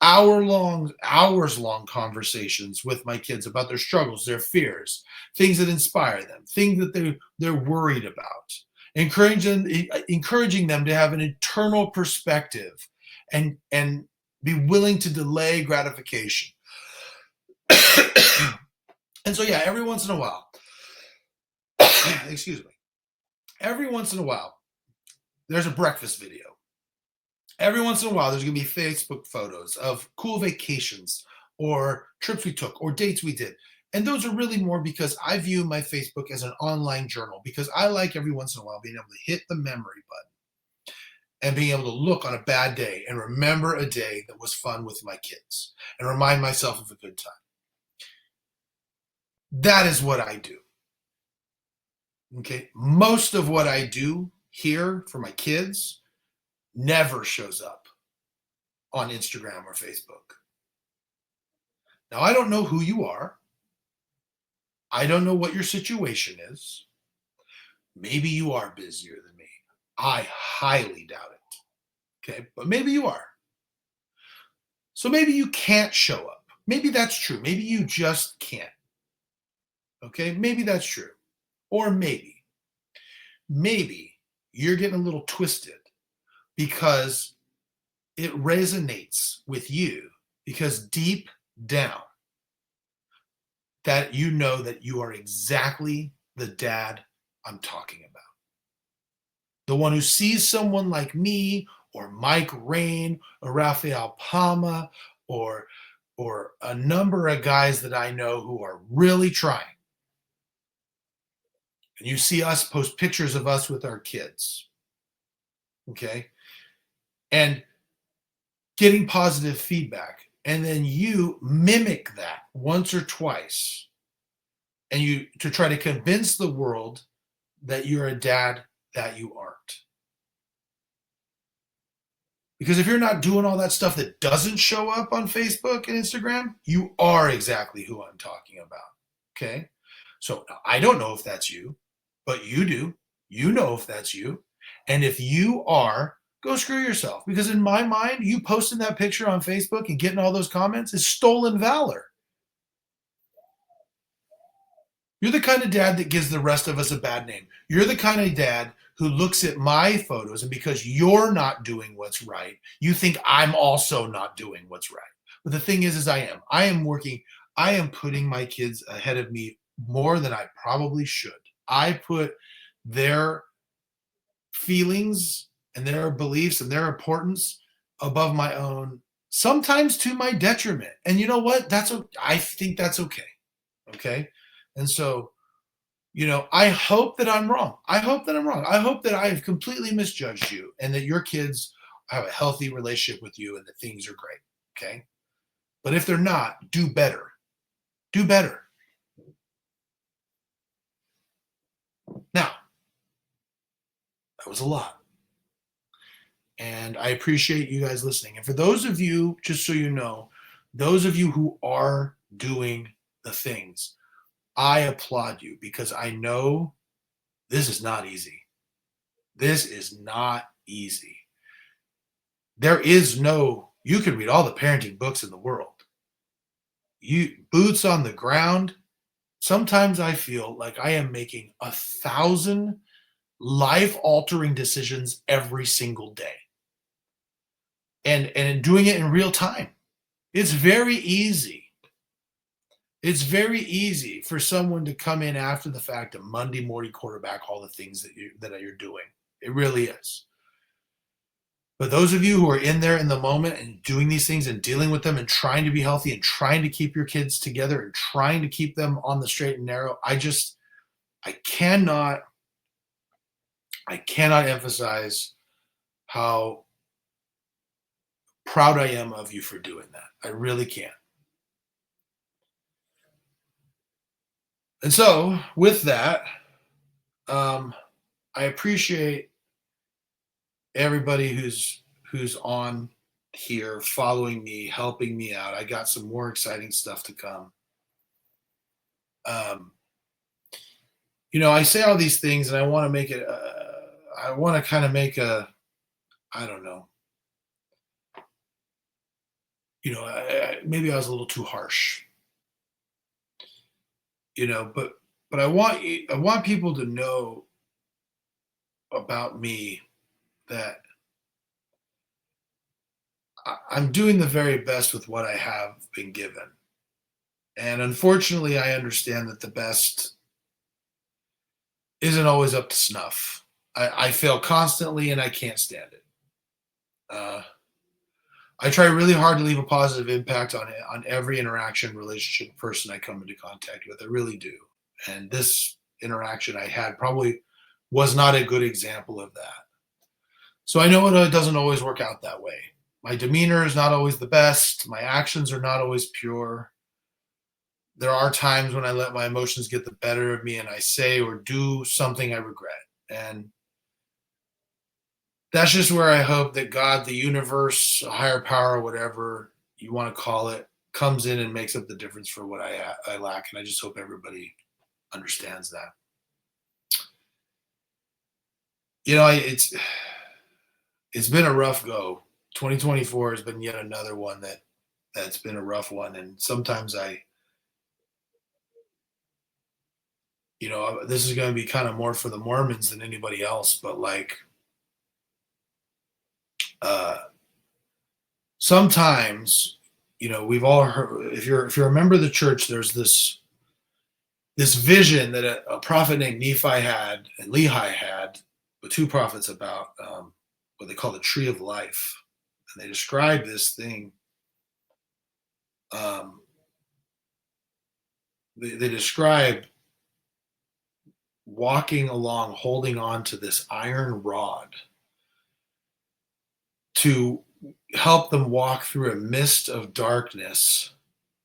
hours long conversations with my kids about their struggles, their fears, things that inspire them, things that they're worried about. Encouraging them to have an internal perspective and be willing to delay gratification. And so, yeah, every once in a while, excuse me, every once in a while, there's a breakfast video. Every once in a while, there's going to be Facebook photos of cool vacations or trips we took or dates we did. And those are really more because I view my Facebook as an online journal, because I like every once in a while being able to hit the memory button and being able to look on a bad day and remember a day that was fun with my kids and remind myself of a good time. That is what I do. Okay. Most of what I do here for my kids never shows up on Instagram or Facebook. Now, I don't know who you are. I don't know what your situation is. Maybe you are busier than me. I highly doubt it. Okay, but maybe you are. So maybe you can't show up. Maybe that's true. Maybe you just can't. Okay, maybe that's true. Or maybe maybe you're getting a little twisted because it resonates with you, because deep down that you know that you are exactly the dad I'm talking about. The one who sees someone like me or Mike Rain or Rafael Palma or a number of guys that I know who are really trying. And you see us post pictures of us with our kids. Okay? And getting positive feedback. And then you mimic that once or twice. And you to try to convince the world that you're a dad that you aren't. Because if you're not doing all that stuff that doesn't show up on Facebook and Instagram, you are exactly who I'm talking about. Okay? So I don't know if that's you, but you do. You know if that's you. And if you are, go screw yourself. Because in my mind, you posting that picture on Facebook and getting all those comments is stolen valor. You're the kind of dad that gives the rest of us a bad name. You're the kind of dad who looks at my photos, and because you're not doing what's right, you think I'm also not doing what's right. But the thing is I am. I am putting my kids ahead of me more than I probably should. I put their feelings and their beliefs and their importance above my own, sometimes to my detriment. And you know what? I think that's okay. Okay. And so, I hope that I'm wrong. I hope that I'm wrong. I hope that I have completely misjudged you and that your kids have a healthy relationship with you and that things are great. Okay. But if they're not, do better. Do better. Now, that was a lot. And I appreciate you guys listening. And for those of you, just so you know, those of you who are doing the things, I applaud you because I know this is not easy. This is not easy. You can read all the parenting books in the world. Boots on the ground. Sometimes I feel like I am making 1,000 life-altering decisions every single day. And doing it in real time. It's very easy. It's very easy for someone to come in after the fact and Monday morning quarterback all the things that you're doing. It really is. But those of you who are in there in the moment and doing these things and dealing with them and trying to be healthy and trying to keep your kids together and trying to keep them on the straight and narrow, I cannot emphasize how proud I am of you for doing that. I really can't. And so, with that, I appreciate everybody who's on here, following me, helping me out. I got some more exciting stuff to come. I say all these things, and I want to make it. I want to kind of make I don't know. Maybe I was a little too harsh. But I want people to know about me that I'm doing the very best with what I have been given. And unfortunately, I understand that the best isn't always up to snuff. I fail constantly and I can't stand it. I try really hard to leave a positive impact on every interaction, relationship, person I come into contact with. I really do. And this interaction I had probably was not a good example of that. So I know it doesn't always work out that way. My demeanor is not always the best. My actions are not always pure. There are times when I let my emotions get the better of me and I say or do something I regret. And that's just where I hope that God, the universe, a higher power, whatever you want to call it, comes in and makes up the difference for what I lack. And I just hope everybody understands that. It's been a rough go. 2024 has been yet another one that's been a rough one. And sometimes this is going to be kind of more for the Mormons than anybody else, but like, uh, sometimes, we've all heard, if you're a member of the church, there's this vision that a prophet named Nephi had and Lehi had, with two prophets about what they call the tree of life. And they describe this thing. Um, they describe walking along, holding on to this iron rod to help them walk through a mist of darkness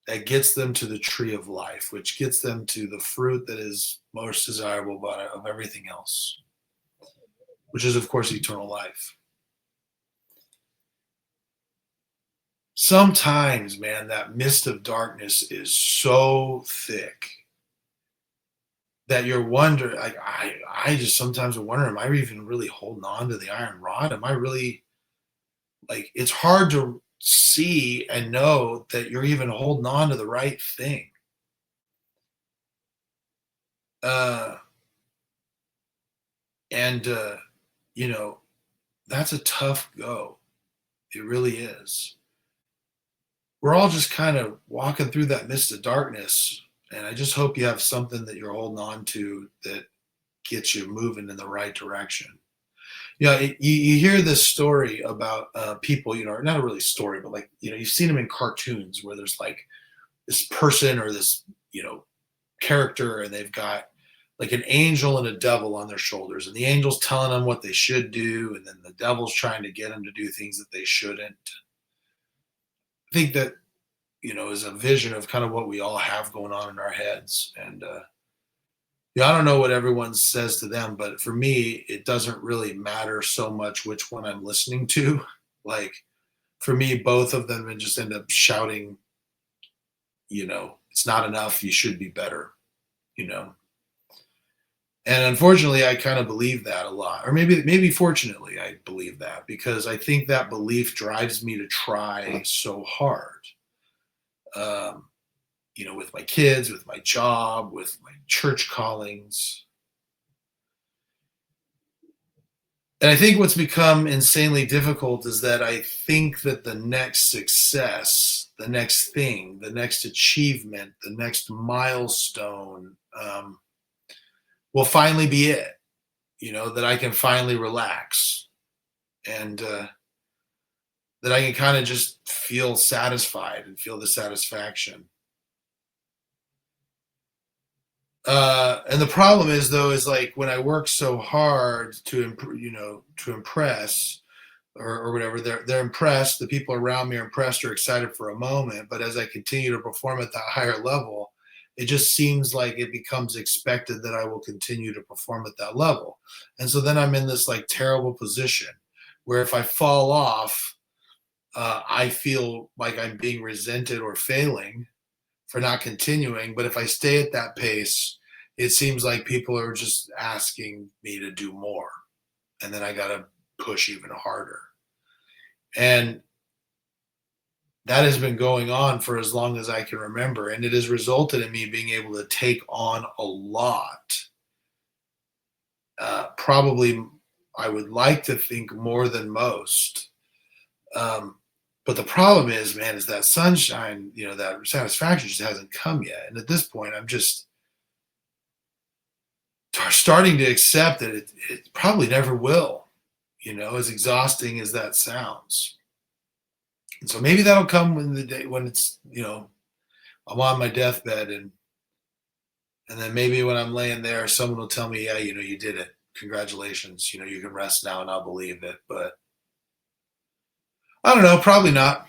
that gets them to the tree of life, which gets them to the fruit that is most desirable of everything else, which is, of course, eternal life. Sometimes, man, that mist of darkness is so thick that you're wondering, like, I just sometimes wonder, am I even really holding on to the iron rod? Am I really, like, it's hard to see and know that you're even holding on to the right thing. Uh, and, that's a tough go. It really is. We're all just kind of walking through that mist of darkness. And I just hope you have something that you're holding on to that gets you moving in the right direction. You hear this story about people, not a really story, but like, you've seen them in cartoons where there's like this person or this, character, and they've got like an angel and a devil on their shoulders, and the angel's telling them what they should do, and then the devil's trying to get them to do things that they shouldn't. I think that, is a vision of kind of what we all have going on in our heads. And, I don't know what everyone says to them, but for me, it doesn't really matter so much which one I'm listening to. Like, for me, both of them just end up shouting, it's not enough, you should be better, you know. And unfortunately, I kind of believe that a lot. Or maybe fortunately, I believe that, because I think that belief drives me to try so hard. Um, with my kids, with my job, with my church callings. And I think what's become insanely difficult is that I think that the next success, the next thing, the next achievement, the next milestone, will finally be it. That I can finally relax, and that I can kind of just feel satisfied and feel the satisfaction. And the problem is, though, is like when I work so hard to impress, or whatever, they're impressed. The people around me are impressed or excited for a moment, but as I continue to perform at that higher level, it just seems like it becomes expected that I will continue to perform at that level. And so then I'm in this like terrible position where if I fall off, I feel like I'm being resented or failing for not continuing. But if I stay at that pace, it seems like people are just asking me to do more. And then I got to push even harder. And that has been going on for as long as I can remember. And it has resulted in me being able to take on a lot. Probably, I would like to think more than most. But the problem is, man, is that sunshine, that satisfaction just hasn't come yet. And at this point, I'm just starting to accept that it probably never will, as exhausting as that sounds. And so maybe that'll come when the day when it's, I'm on my deathbed, and then maybe when I'm laying there, someone will tell me, yeah, you did it. Congratulations. You can rest now, and I'll believe it. But I don't know, probably not.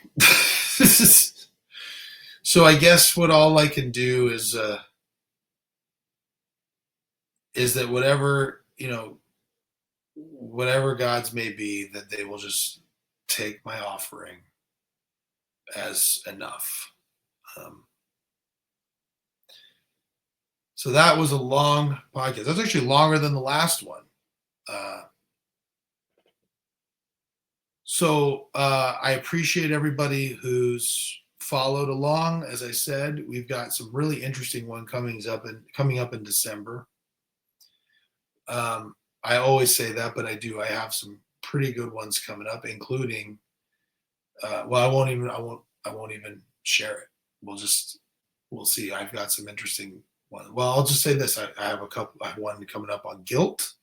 So I guess what all I can do is that whatever gods may be, that they will just take my offering as enough. So that was a long podcast. That's actually longer than the last one. So I appreciate everybody who's followed along. As I said, we've got some really interesting one coming up in December. I always say that, but I do. I have some pretty good ones coming up, including. Well, I won't even share it. We'll see. I've got some interesting ones. Well, I'll just say this. I have a couple. I have one coming up on guilt.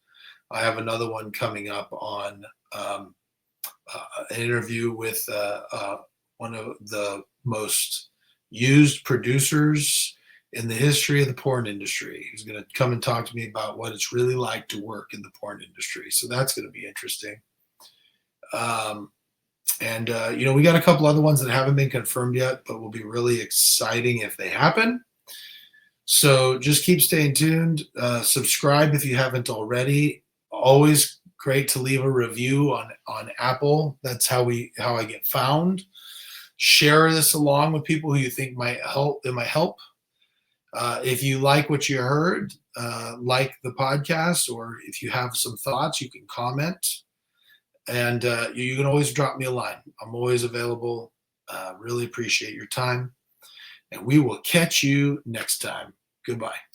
I have another one coming up on an interview with one of the most used producers in the history of the porn industry. He's going to come and talk to me about what it's really like to work in the porn industry. So that's going to be interesting. We got a couple other ones that haven't been confirmed yet, but will be really exciting if they happen. So just keep staying tuned. Subscribe if you haven't already. Always great to leave a review on Apple. That's how I get found. Share this along with people who you think might help. It might help. If you like what you heard, like the podcast, or if you have some thoughts, you can comment. And you can always drop me a line. I'm always available. Really appreciate your time. And we will catch you next time. Goodbye.